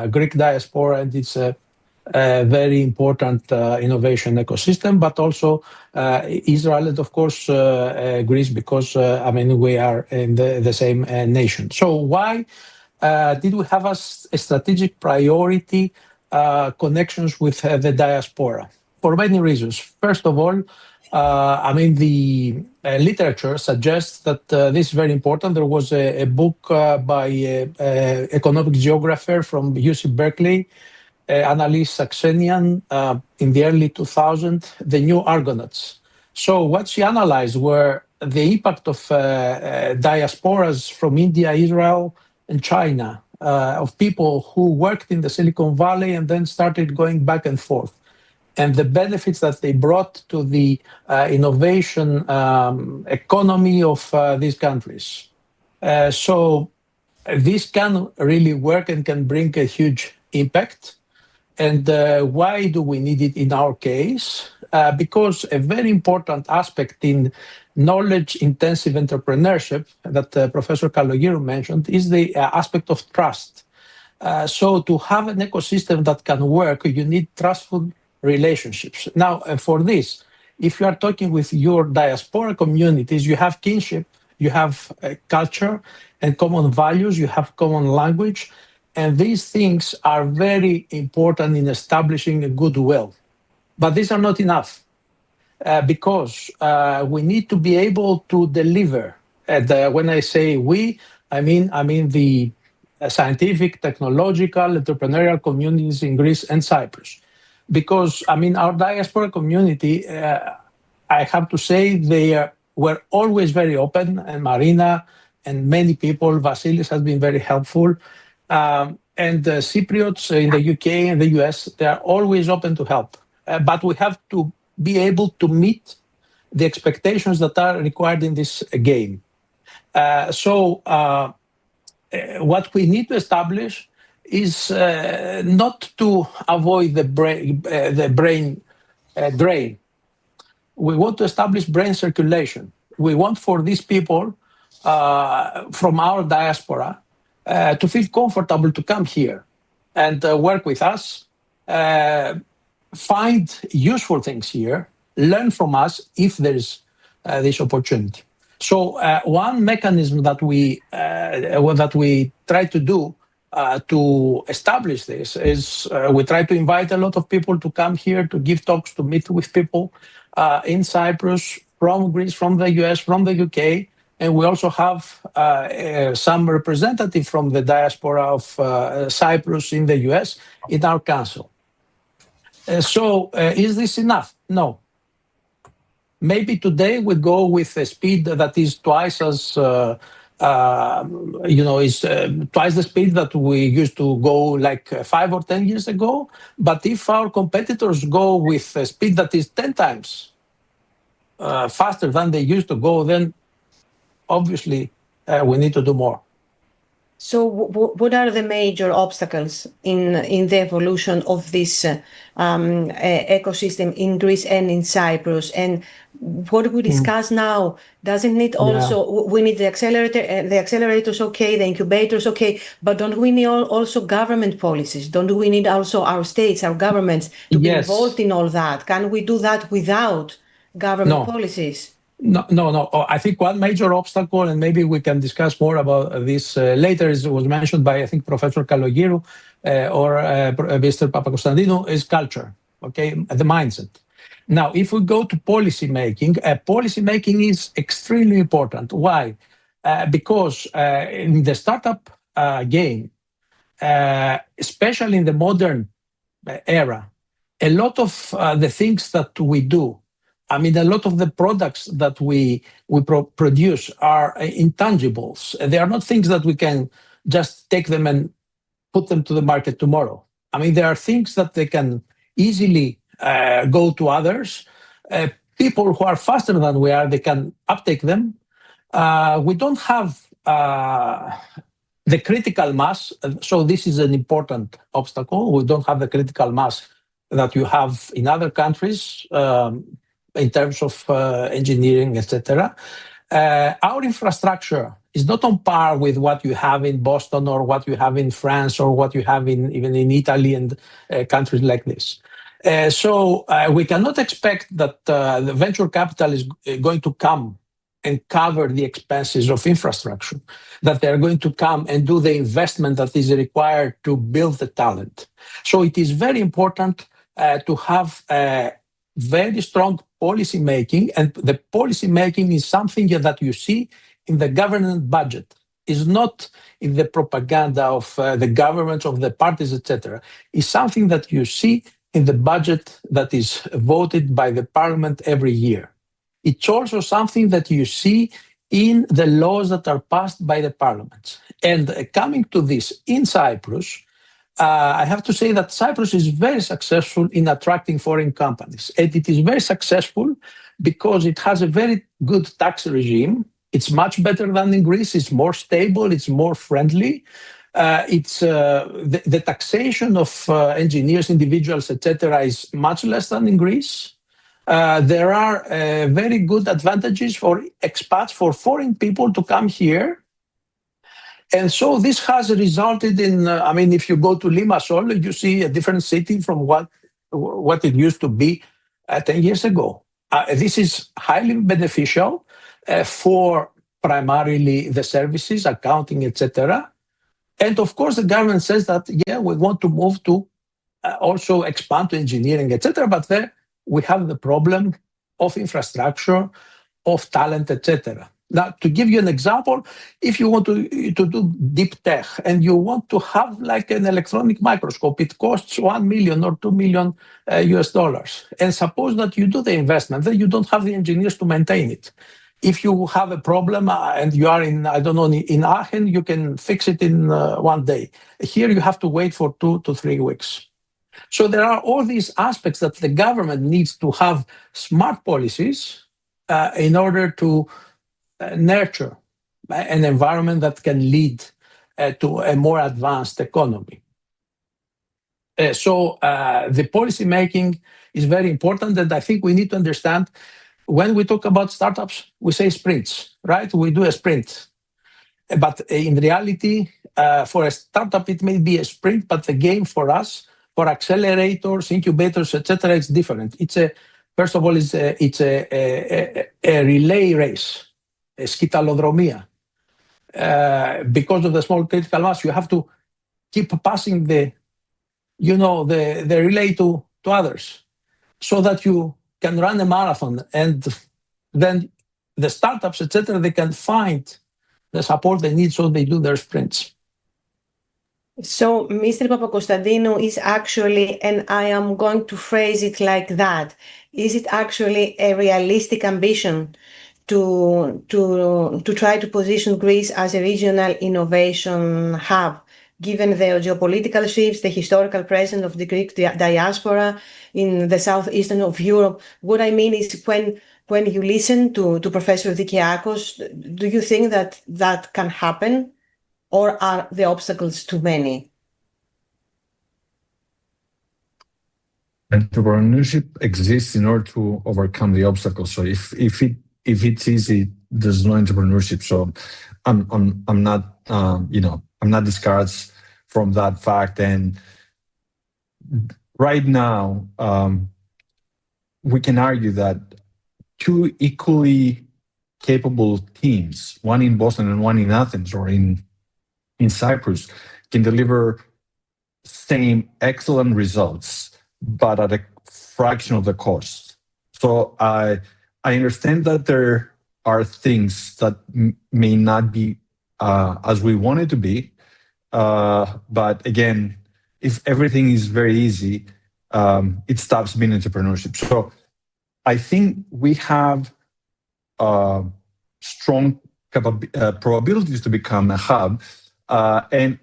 Greek diaspora, and it's a very important innovation ecosystem, but also Israel and of course Greece, because I mean we are in the same nation. So why did we have a strategic priority connections with the diaspora? For many reasons. First of all, I mean the literature suggests that this is very important. There was a book by economic geographer from UC Berkeley, Annalise Saxenian, in the early 2000s, the new Argonauts. So what she analyzed were the impact of diasporas from India, Israel, and China, of people who worked in the Silicon Valley and then started going back and forth, and the benefits that they brought to the innovation economy of these countries. So this can really work and can bring a huge impact. And why do we need it in our case? Because a very important aspect in knowledge-intensive entrepreneurship that Professor Kalogiru mentioned is the aspect of trust. So to have an ecosystem that can work, you need trustful relationships. Now, for this, if you are talking with your diaspora communities, you have kinship, you have culture and common values, you have common language, and these things are very important in establishing a goodwill. But these are not enough because we need to be able to deliver. When I say we, I mean the scientific, technological, entrepreneurial communities in Greece and Cyprus. Because, I mean, our diaspora community, I have to say, they were always very open, and Marina and many people, Vasilis has been very helpful. And the Cypriots in the UK and the US, they are always open to help. But we have to be able to meet the expectations that are required in this game. So what we need to establish is not to avoid the brain drain. We want to establish brain circulation. We want for these people from our diaspora to feel comfortable to come here and work with us, find useful things here, learn from us if there's this opportunity. So one mechanism that we try to do to establish this is we try to invite a lot of people to come here to give talks, to meet with people in Cyprus, from Greece, from the US, from the UK, and we also have some representative from the diaspora of Cyprus in the US in our council. So is this enough? No. Maybe today we go with a speed that is twice as, is twice the speed that we used to go like 5 or 10 years ago. But if our competitors go with a speed that is 10 times faster than they used to go, then obviously we need to do more. So what are the major obstacles in the evolution of this ecosystem in Greece and in Cyprus? And what we discuss now, doesn't it also, we need the accelerator, the accelerators, okay, the incubators, okay, but don't we need also government policies? Don't we need also our states, our governments to be involved in all that? Can we do that without government policies? No. I think one major obstacle, and maybe we can discuss more about this later, was mentioned by, I think, Professor Kalogiru or Mr. Papakonstantinou, is culture, okay, the mindset. Now, if we go to policy making is extremely important. Why? Because in the startup game, especially in the modern era, a lot of the things that we do, I mean, a lot of the products that we produce are intangibles. They are not things that we can just take them and put them to the market tomorrow. I mean, there are things that they can easily go to others. People who are faster than we are, they can uptake them. We don't have the critical mass, so this is an important obstacle. We don't have the critical mass that you have in other countries, in terms of engineering, etc. Our infrastructure is not on par with what you have in Boston or what you have in France or what you have even in Italy and countries like this. So we cannot expect that the venture capital is going to come and cover the expenses of infrastructure, that they're going to come and do the investment that is required to build the talent. So it is very important to have very strong policy making, and the policy making is something that you see in the government budget. Is not in the propaganda of the governments, of the parties, etc. It's something that you see in the budget that is voted by the parliament every year. It's also something that you see in the laws that are passed by the parliaments. And coming to this in Cyprus, I have to say that Cyprus is very successful in attracting foreign companies. And it is very successful because it has a very good tax regime. It's much better than in Greece. It's more stable. It's more friendly. The taxation of engineers, individuals, etc., is much less than in Greece. There are very good advantages for expats, for foreign people to come here. And so this has resulted in, I mean, if you go to Limassol, you see a different city from what it used to be 10 years ago. This is highly beneficial for primarily the services, accounting, etc. And of course, the government says that, yeah, we want to move to also expand to engineering, etc. But there we have the problem of infrastructure, of talent, etc. Now, to give you an example, if you want to do deep tech and you want to have like an electronic microscope, it costs 1 million or 2 million US dollars. And suppose that you do the investment, then you don't have the engineers to maintain it. If you have a problem and you are in, I don't know, in Aachen, you can fix it in 1 day. Here you have to wait for 2 to 3 weeks. So there are all these aspects that the government needs to have smart policies in order to nurture an environment that can lead to a more advanced economy. So the policy making is very important, and I think we need to understand when we talk about startups, we say sprints, right? We do a sprint. But in reality, for a startup, it may be a sprint, but the game for us, for accelerators, incubators, etc., it's different. First of all, it's a relay race. Skitallodromia. Because of the small critical mass, you have to keep passing the relay to others so that you can run a marathon, and then the startups, etc., they can find the support they need so they do their sprints. So Mr. Papakonstantinou is actually, and I am going to phrase it like that, is it actually a realistic ambition to try to position Greece as a regional innovation hub given the geopolitical shifts, the historical presence of the Greek diaspora in the southeastern of Europe. What I mean is when you listen to Professor Dikiakos, do you think that that can happen, or are the obstacles too many? Entrepreneurship exists in order to overcome the obstacles. So if it's easy, there's no entrepreneurship. So I'm not I'm not discards from that fact. And right now, we can argue that two equally capable teams, one in Boston and one in Athens or in Cyprus, can deliver same excellent results, but at a fraction of the cost. So I understand that there are things that may not be as we want it to be. But again, if everything is very easy, it stops being entrepreneurship. So I think we have strong probabilities to become a hub, and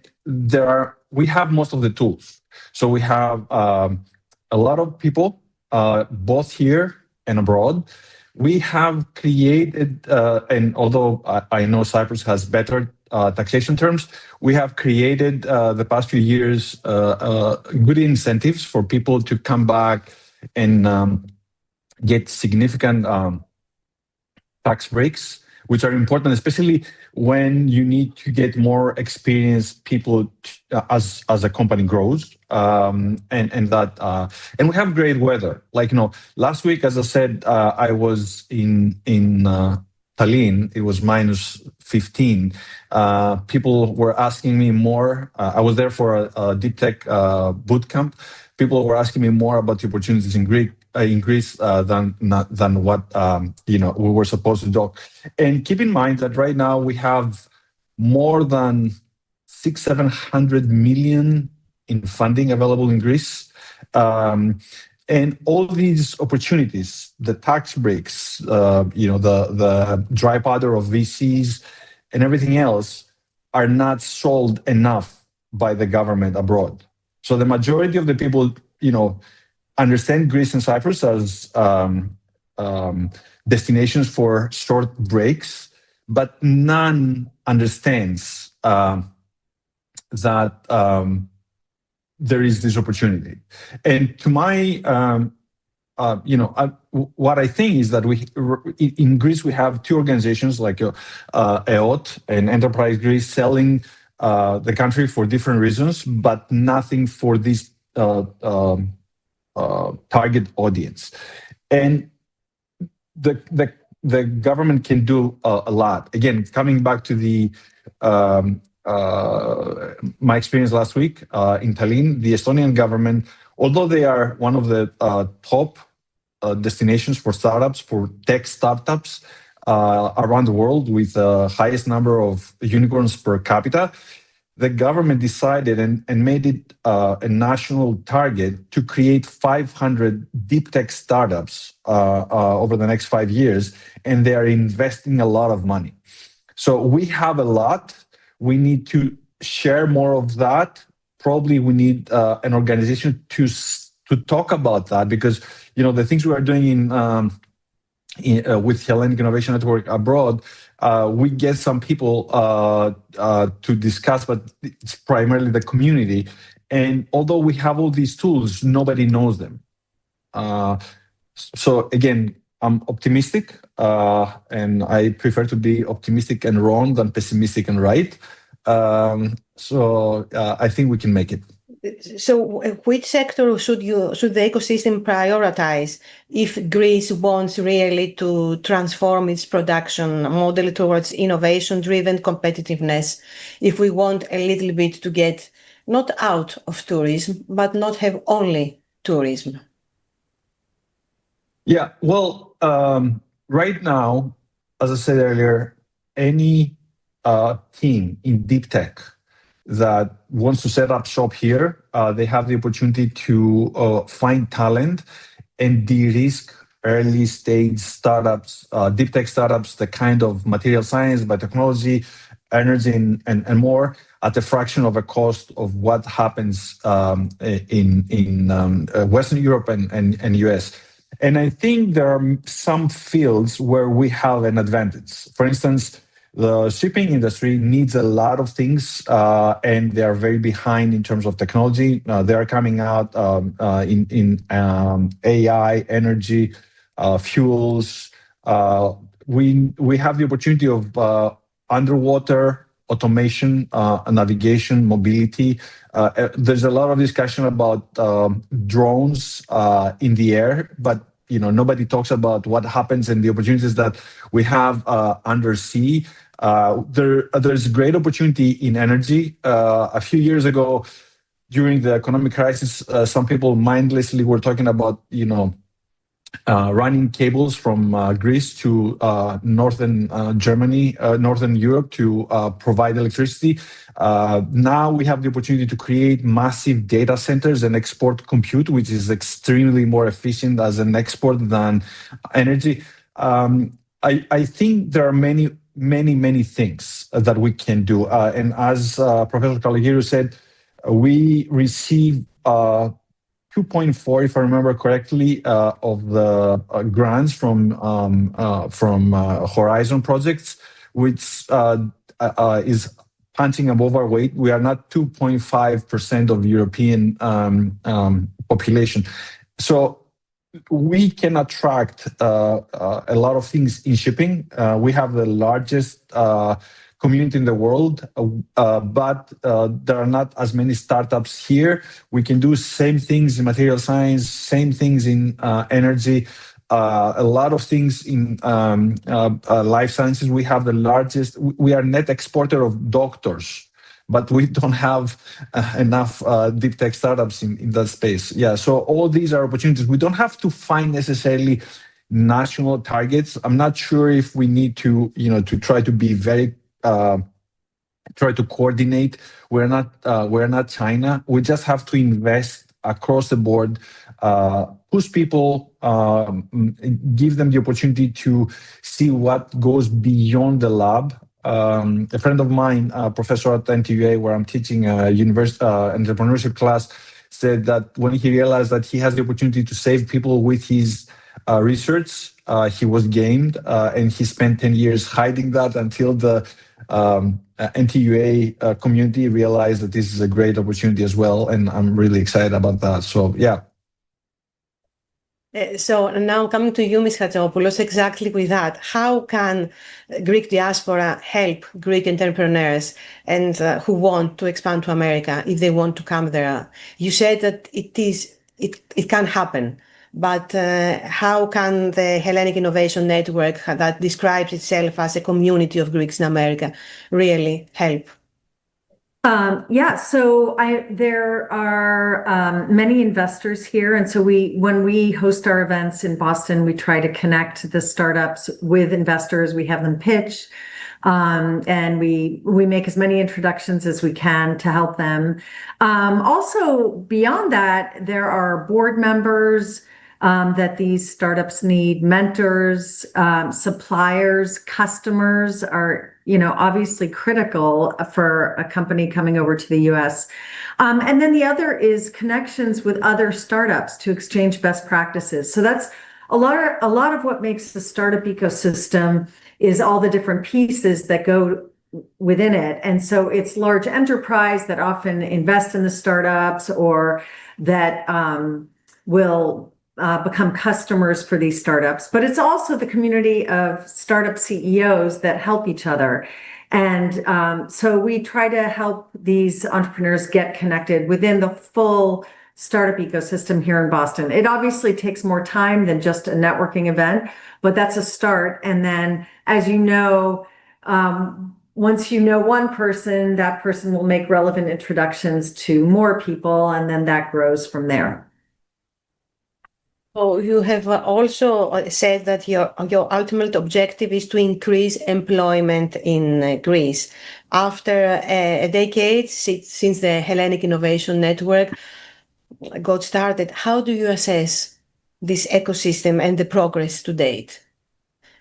we have most of the tools. So we have a lot of people, both here and abroad. We have created, and although I know Cyprus has better taxation terms, we have created the past few years good incentives for people to come back and get significant tax breaks, which are important, especially when you need to get more experienced people as a company grows, and we have great weather. Like last week, as I said, I was in Tallinn. It was minus 15. People were asking me more. I was there for a deep tech boot camp. People were asking me more about the opportunities in Greece than what we were supposed to do. And keep in mind that right now we have more than 600-700 million in funding available in Greece, and all these opportunities, the tax breaks, the dry powder of VCs, and everything else are not sold enough by the government abroad. So the majority of the people, understand Greece and Cyprus as destinations for short breaks, but none understands that there is this opportunity. And to my, what I think is that in Greece we have two organizations like EOT and Enterprise Greece selling the country for different reasons, but nothing for this target audience. And the government can do a lot. Again, coming back to the my experience last week in Tallinn, the Estonian government, although they are one of the top destinations for startups, for tech startups around the world with the highest number of unicorns per capita, the government decided and made it a national target to create 500 deep tech startups over the next 5 years, and they are investing a lot of money. So we have a lot. We need to share more of that. Probably we need an organization to talk about that, because the things we are doing with Hellenic Innovation Network abroad, we get some people to discuss, but it's primarily the community. And although we have all these tools, nobody knows them. So again, I'm optimistic, and I prefer to be optimistic and wrong than pessimistic and right. So I think we can make it. So which sector should the ecosystem prioritize if Greece wants really to transform its production model towards innovation-driven competitiveness, if we want a little bit to get not out of tourism, but not have only tourism? Yeah, well, right now, as I said earlier, any team in deep tech that wants to set up shop here, they have the opportunity to find talent and de-risk early stage startups, deep tech startups, the kind of material science, biotechnology, energy and more at a fraction of a cost of what happens in Western Europe and US. And I think there are some fields where we have an advantage. For instance, the shipping industry needs a lot of things, and they are very behind in terms of technology. They are coming out in AI, energy, fuels. We have the opportunity of underwater automation, navigation, mobility. There's a lot of discussion about drones in the air, but nobody talks about what happens and the opportunities that we have undersea. There's great opportunity in energy. A few years ago, during the economic crisis, some people mindlessly were talking about, running cables from Greece to northern Germany, northern Europe to provide electricity. Now we have the opportunity to create massive data centers and export compute, which is extremely more efficient as an export than energy. I think there are many things that we can do. And as Professor Caligiero said, we receive 2.4, if I remember correctly, of the grants from Horizon projects, which is punching above our weight. We are not 2.5% of the European population. So we can attract a lot of things in shipping. We have the largest community in the world, but there are not as many startups here. We can do same things in material science, same things in energy, a lot of things in life sciences. We have the largest, we are net exporter of doctors, but we don't have enough deep tech startups in that space. Yeah, so all these are opportunities. We don't have to find necessarily national targets. I'm not sure if we need to, to try to be very try to coordinate. We're not China. We just have to invest across the board, push people, give them the opportunity to see what goes beyond the lab. A friend of mine, professor at NTUA, where I'm teaching a university entrepreneurship class, said that when he realized that he has the opportunity to save people with his research, he was gamed, and he spent 10 years hiding that until the NTUA community realized that this is a great opportunity as well, and I'm really excited about that. So, yeah. So now coming to you, Ms. Hatzopoulos, exactly with that. How can Greek diaspora help Greek entrepreneurs and who want to expand to America if they want to come there? You said that it can happen, but how can the Hellenic Innovation Network that describes itself as a community of Greeks in America really help? So there are many investors here, and so when we host our events in Boston, we try to connect the startups with investors. We have them pitch, and we make as many introductions as we can to help them. Also, beyond that, there are board members that these startups need, mentors, suppliers, customers are obviously critical for a company coming over to the US. And then the other is connections with other startups to exchange best practices. So that's a lot of what makes the startup ecosystem is all the different pieces that go within it. And so it's large enterprise that often invest in the startups or that will become customers for these startups, but it's also the community of startup CEOs that help each other. And so we try to help these entrepreneurs get connected within the full startup ecosystem here in Boston. It obviously takes more time than just a networking event, but that's a start. And then, as you know, once you know one person, that person will make relevant introductions to more people, and then that grows from there. So you have also said that your ultimate objective is to increase employment in Greece. After a decade since the Hellenic Innovation Network got started, how do you assess this ecosystem and the progress to date?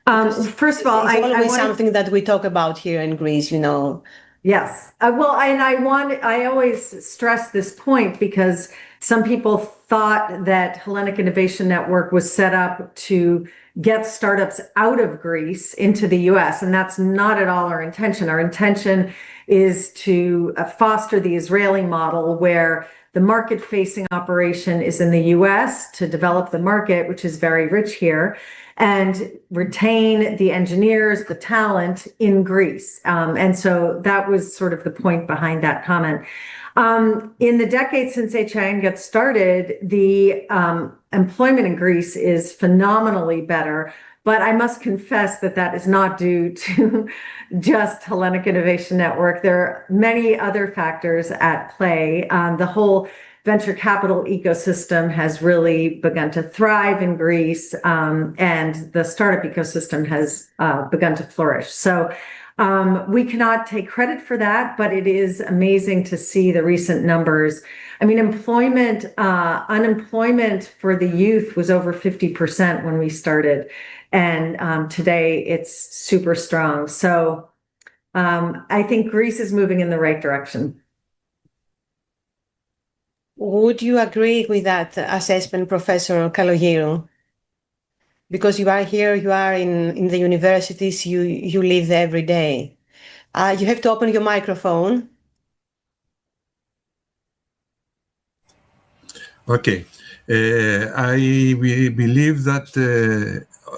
First of all, it's always wanted, something that we talk about here in Greece, you know. Yes. Well, and I always stress this point because some people thought that Hellenic Innovation Network was set up to get startups out of Greece into the US, and that's not at all our intention. Our intention is to foster the Israeli model where the market-facing operation is in the US to develop the market, which is very rich here, and retain the engineers, the talent in Greece. And so that was sort of the point behind that comment. In the decade since HIN got started, the employment in Greece is phenomenally better. But I must confess that that is not due to just Hellenic Innovation Network. There are many other factors at play. The whole venture capital ecosystem has really begun to thrive in Greece, and the startup ecosystem has begun to flourish. So we cannot take credit for that, but it is amazing to see the recent numbers. I mean, unemployment for the youth was over 50% when we started, and today it's super strong. So I think Greece is moving in the right direction. Would you agree with that assessment, Professor Kalogiru? Because you are here, you are in the universities, you live there every day. You have to open your microphone. Okay. I believe that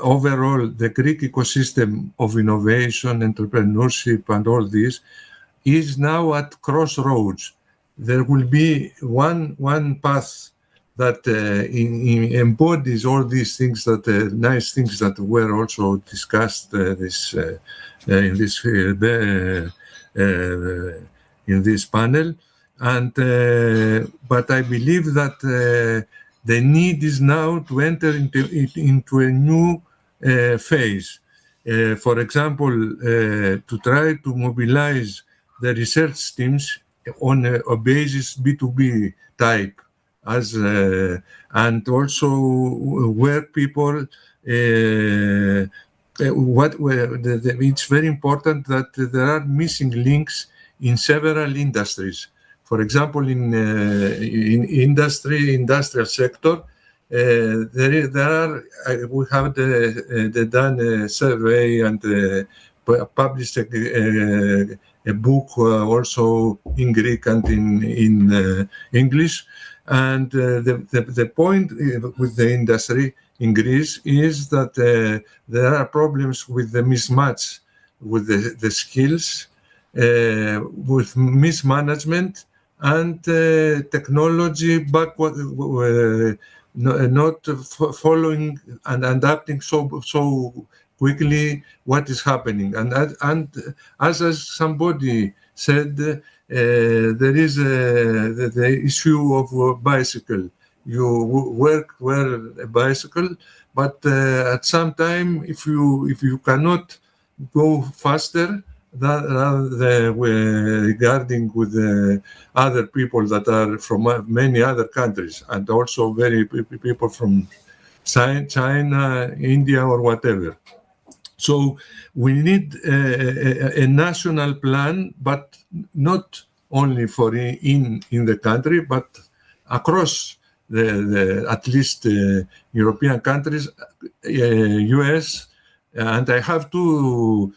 overall the Greek ecosystem of innovation, entrepreneurship, and all this is now at crossroads. There will be one path that embodies all these things, that nice things that were also discussed in this panel. And but I believe that the need is now to enter into a new phase. For example, to try to mobilize the research teams on a basis B2B type, as and also where people it's very important that there are missing links in several industries. For example, in industrial sector, we have done a survey and published a book also in Greek and in English. And the point with the industry in Greece is that there are problems with the mismatch with the skills, with mismanagement and technology backward, not following and adapting so quickly what is happening. And as somebody said, there is the issue of bicycle. You work well a bicycle, but at some time, if you cannot go faster regarding with other people that are from many other countries, and also people from China, India, or whatever. So we need a national plan, but not only for in the country, but across the at least European countries, US, and I have two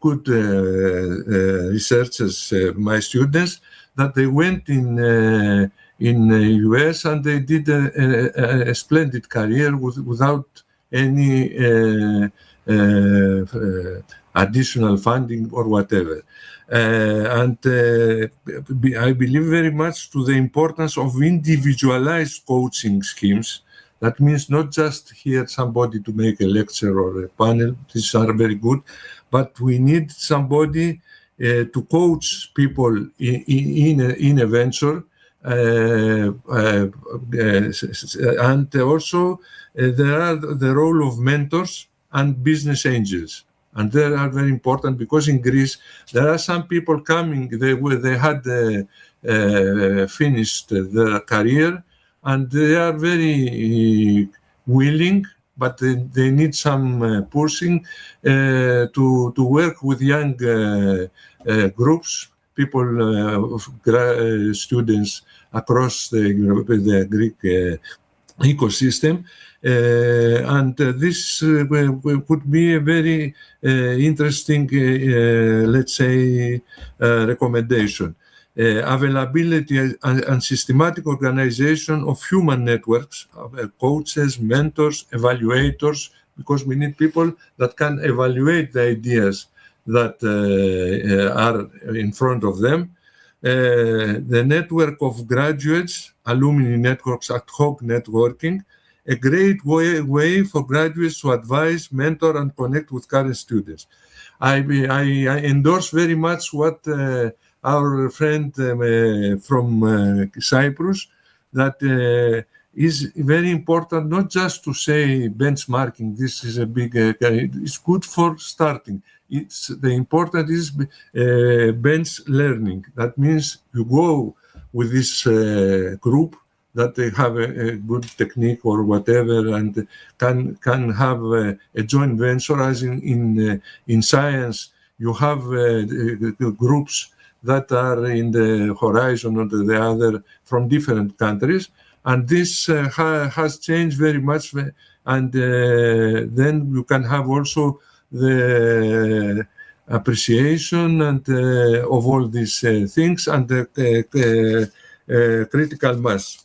good researchers, my students, that they went in US and they did a splendid career without any additional funding or whatever. And I believe very much to the importance of individualized coaching schemes. That means not just here somebody to make a lecture or a panel, these are very good, but we need somebody to coach people in a venture. And also there are the role of mentors and business angels. And they are very important because in Greece, there are some people coming, they had finished their career and they are very willing but they need some pushing to work with young groups, people, students across the Greek ecosystem. And this could be a very interesting, let's say, recommendation. Availability and systematic organization of human networks, coaches, mentors, evaluators, because we need people that can evaluate the ideas that are in front of them. The network of graduates, alumni networks, ad hoc networking, a great way for graduates to advise, mentor, and connect with current students. I endorse very much what our friend from Cyprus, that is very important, not just to say benchmarking, this is a big, it's good for starting. It's the important is bench learning. That means you go with this group that they have a good technique or whatever, and can have a joint venture. As in science, you have groups that are in the horizon or the other from different countries, and this has changed very much. And then you can have also the appreciation and of all these things and the critical mass.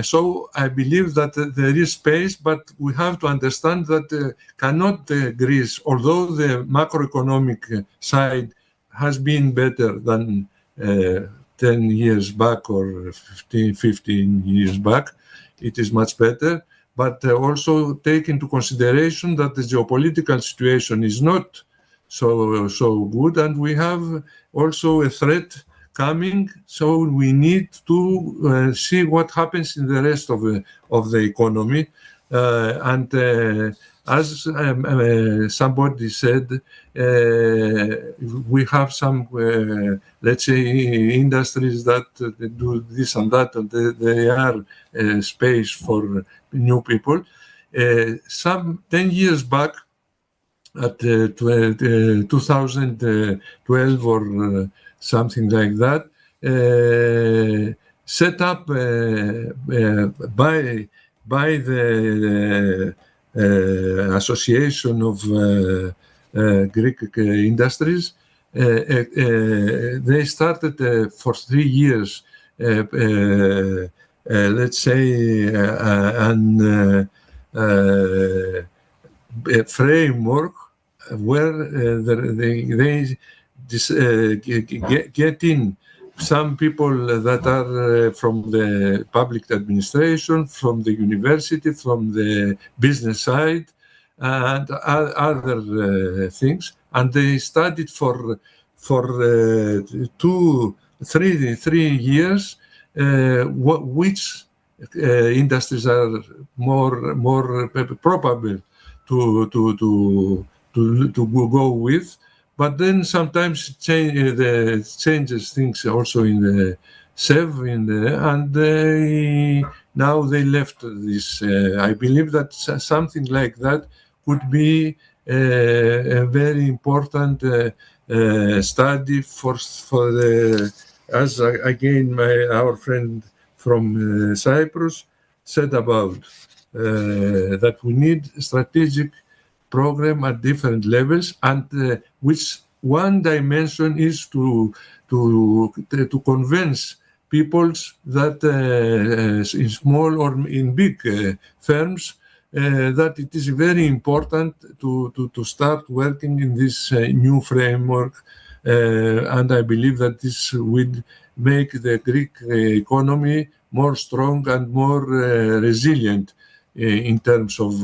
So I believe that there is space, but we have to understand that cannot Greece, although the macroeconomic side has been better than 10 years back or 15 years back, it is much better, but also take into consideration that the geopolitical situation is not so good, and we have also a threat coming, so we need to see what happens in the rest of the economy. And as somebody said, we have some, let's say, industries that do this and that, and they are space for new people. Some 10 years back, at 2012 or something like that, set up by the Association of Greek Industries. They started for 3 years, let's say, a framework where they get in some people that are from the public administration, from the university, from the business side, and other things, and they studied for 3 years which industries are more probable to go with. But then sometimes changes things also in the SEV, and now they left this. I believe that something like that could be a very important study for the, as again our friend from Cyprus said about, that we need strategic program at different levels, and which one dimension is to convince peoples that in small or in big firms that it is very important to start working in this new framework, and I believe that this would make the Greek economy more strong and more resilient in terms of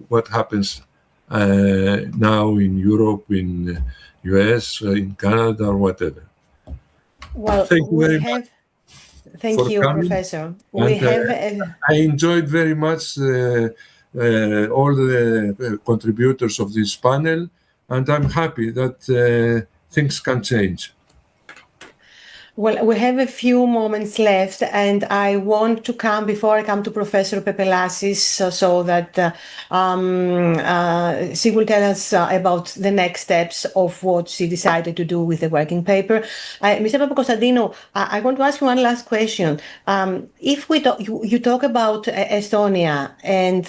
what happens now in Europe, in US, in Canada, or whatever. Well, thank you very much. Thank you, coming. Professor. And, I enjoyed very much all the contributors of this panel, and I'm happy that things can change. Well, we have a few moments left, and I want to come before I come to Professor Pepelasis so that she will tell us about the next steps of what she decided to do with the working paper. Mr. Papakonstantinou, I want to ask you one last question. If we you talk about Estonia, and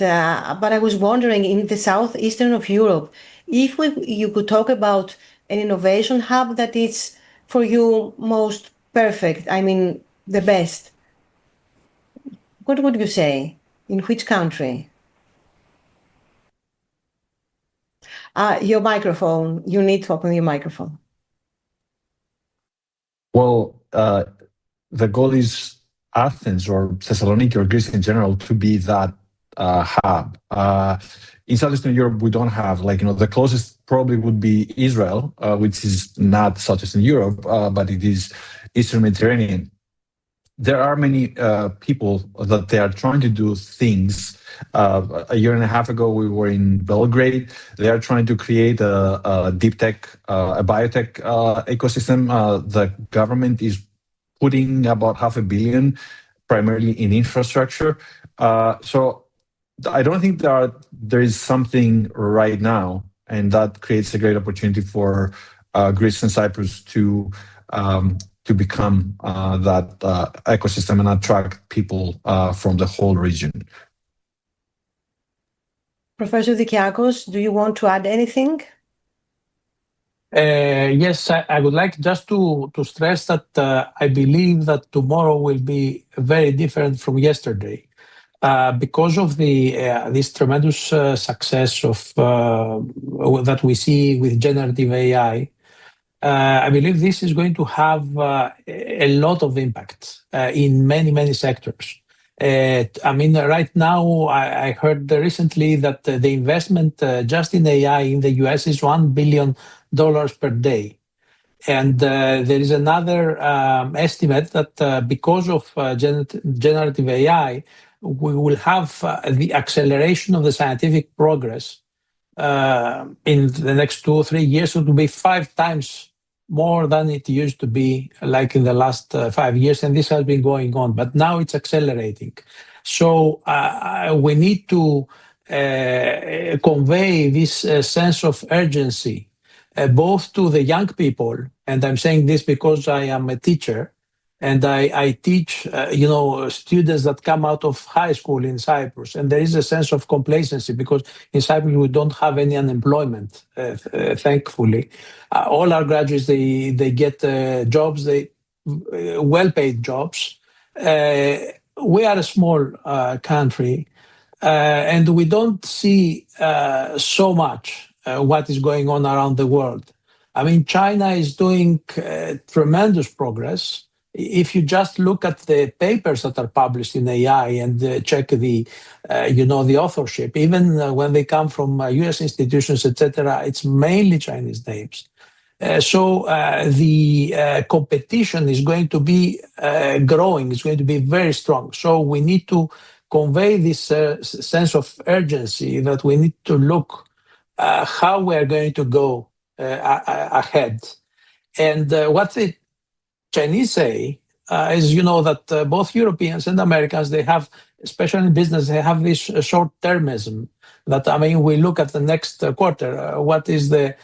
but I was wondering in the southeastern of Europe, if you could talk about an innovation hub that is for you most perfect, I mean, the best. What would you say? In which country? Your microphone. You need to open your microphone. Well, the goal is Athens or Thessaloniki or Greece in general to be that hub. In Southeastern Europe, we don't have, like, the closest probably would be Israel, which is not Southeastern Europe, but it is Eastern Mediterranean. There are many people that they are trying to do things. A year and a half ago, we were in Belgrade. They are trying to create a deep tech, a biotech ecosystem. The government is putting about $500 million primarily in infrastructure. So I don't think there is something right now, and that creates a great opportunity for Greece and Cyprus to become that ecosystem and attract people from the whole region. Professor Dikiakos, do you want to add anything? Yes, I would like just to stress that I believe that tomorrow will be very different from yesterday because of this tremendous success of that we see with generative AI. I believe this is going to have a lot of impact in many sectors. I mean, right now, I heard recently that the investment just in AI in the US is $1 billion per day. And there is another estimate that because of generative AI, we will have the acceleration of the scientific progress in the next 2 or 3 years. It will be 5 times more than it used to be, like in the last 5 years, and this has been going on, but now it's accelerating. So we need to convey this sense of urgency both to the young people, and I'm saying this because I am a teacher, and I teach students that come out of high school in Cyprus, and there is a sense of complacency because in Cyprus we don't have any unemployment, thankfully. All our graduates, they get jobs, well-paid jobs. We are a small country, and we don't see so much what is going on around the world. I mean, China is doing tremendous progress. If you just look at the papers that are published in AI and check the authorship, even when they come from US institutions, etc., it's mainly Chinese names. So the competition is going to be growing. It's going to be very strong. So we need to convey this sense of urgency that we need to look how we are going to go ahead. And what the Chinese say is, that both Europeans and Americans, they have, especially in business, they have this short-termism that, I mean, we look at the next quarter, what is the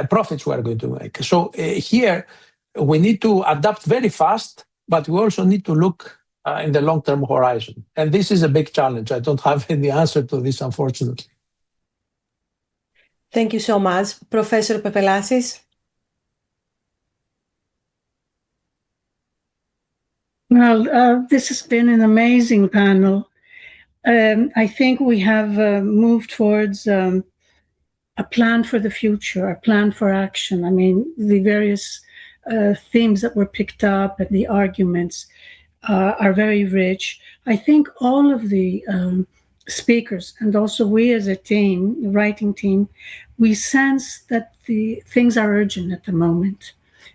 profits we are going to make. So here, we need to adapt very fast, but we also need to look in the long-term horizon. And this is a big challenge. I don't have any answer to this, unfortunately. Thank you so much. Professor Pepelasis? Well, this has been an amazing panel. I think we have moved towards a plan for the future, a plan for action. I mean, the various themes that were picked up and the arguments are very rich. I think all of the speakers, and also we as a team, the writing team, we sense that the things are urgent at the moment.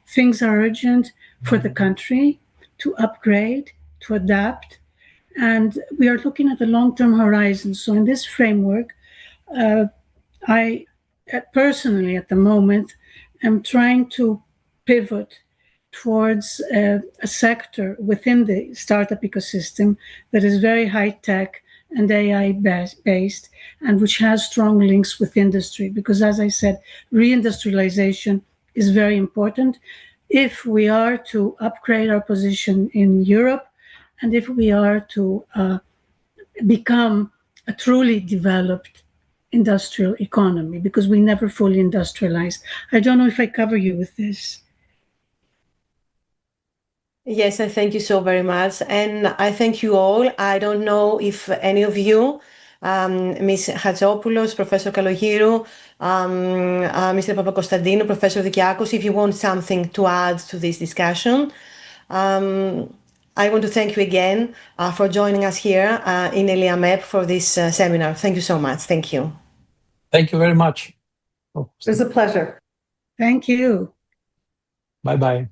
Things are urgent for the country to upgrade, to adapt, and we are looking at the long-term horizon. So in this framework, I personally at the moment am trying to pivot towards a sector within the startup ecosystem that is very high-tech and AI-based, and which has strong links with industry. Because, as I said, reindustrialization is very important if we are to upgrade our position in Europe, and if we are to become a truly developed industrial economy, because we never fully industrialized. I don't know if I cover you with this. Yes, I thank you so very much. And I thank you all. I don't know if any of you, Ms. Hatzopoulos, Professor Kalogirou, Mr. Papakonstantinou, Professor Dikiakos, if you want something to add to this discussion. I want to thank you again for joining us here in ELIAMEP for this seminar. Thank you so much. Thank you. Thank you very much. It was a pleasure. Thank you. Bye-bye.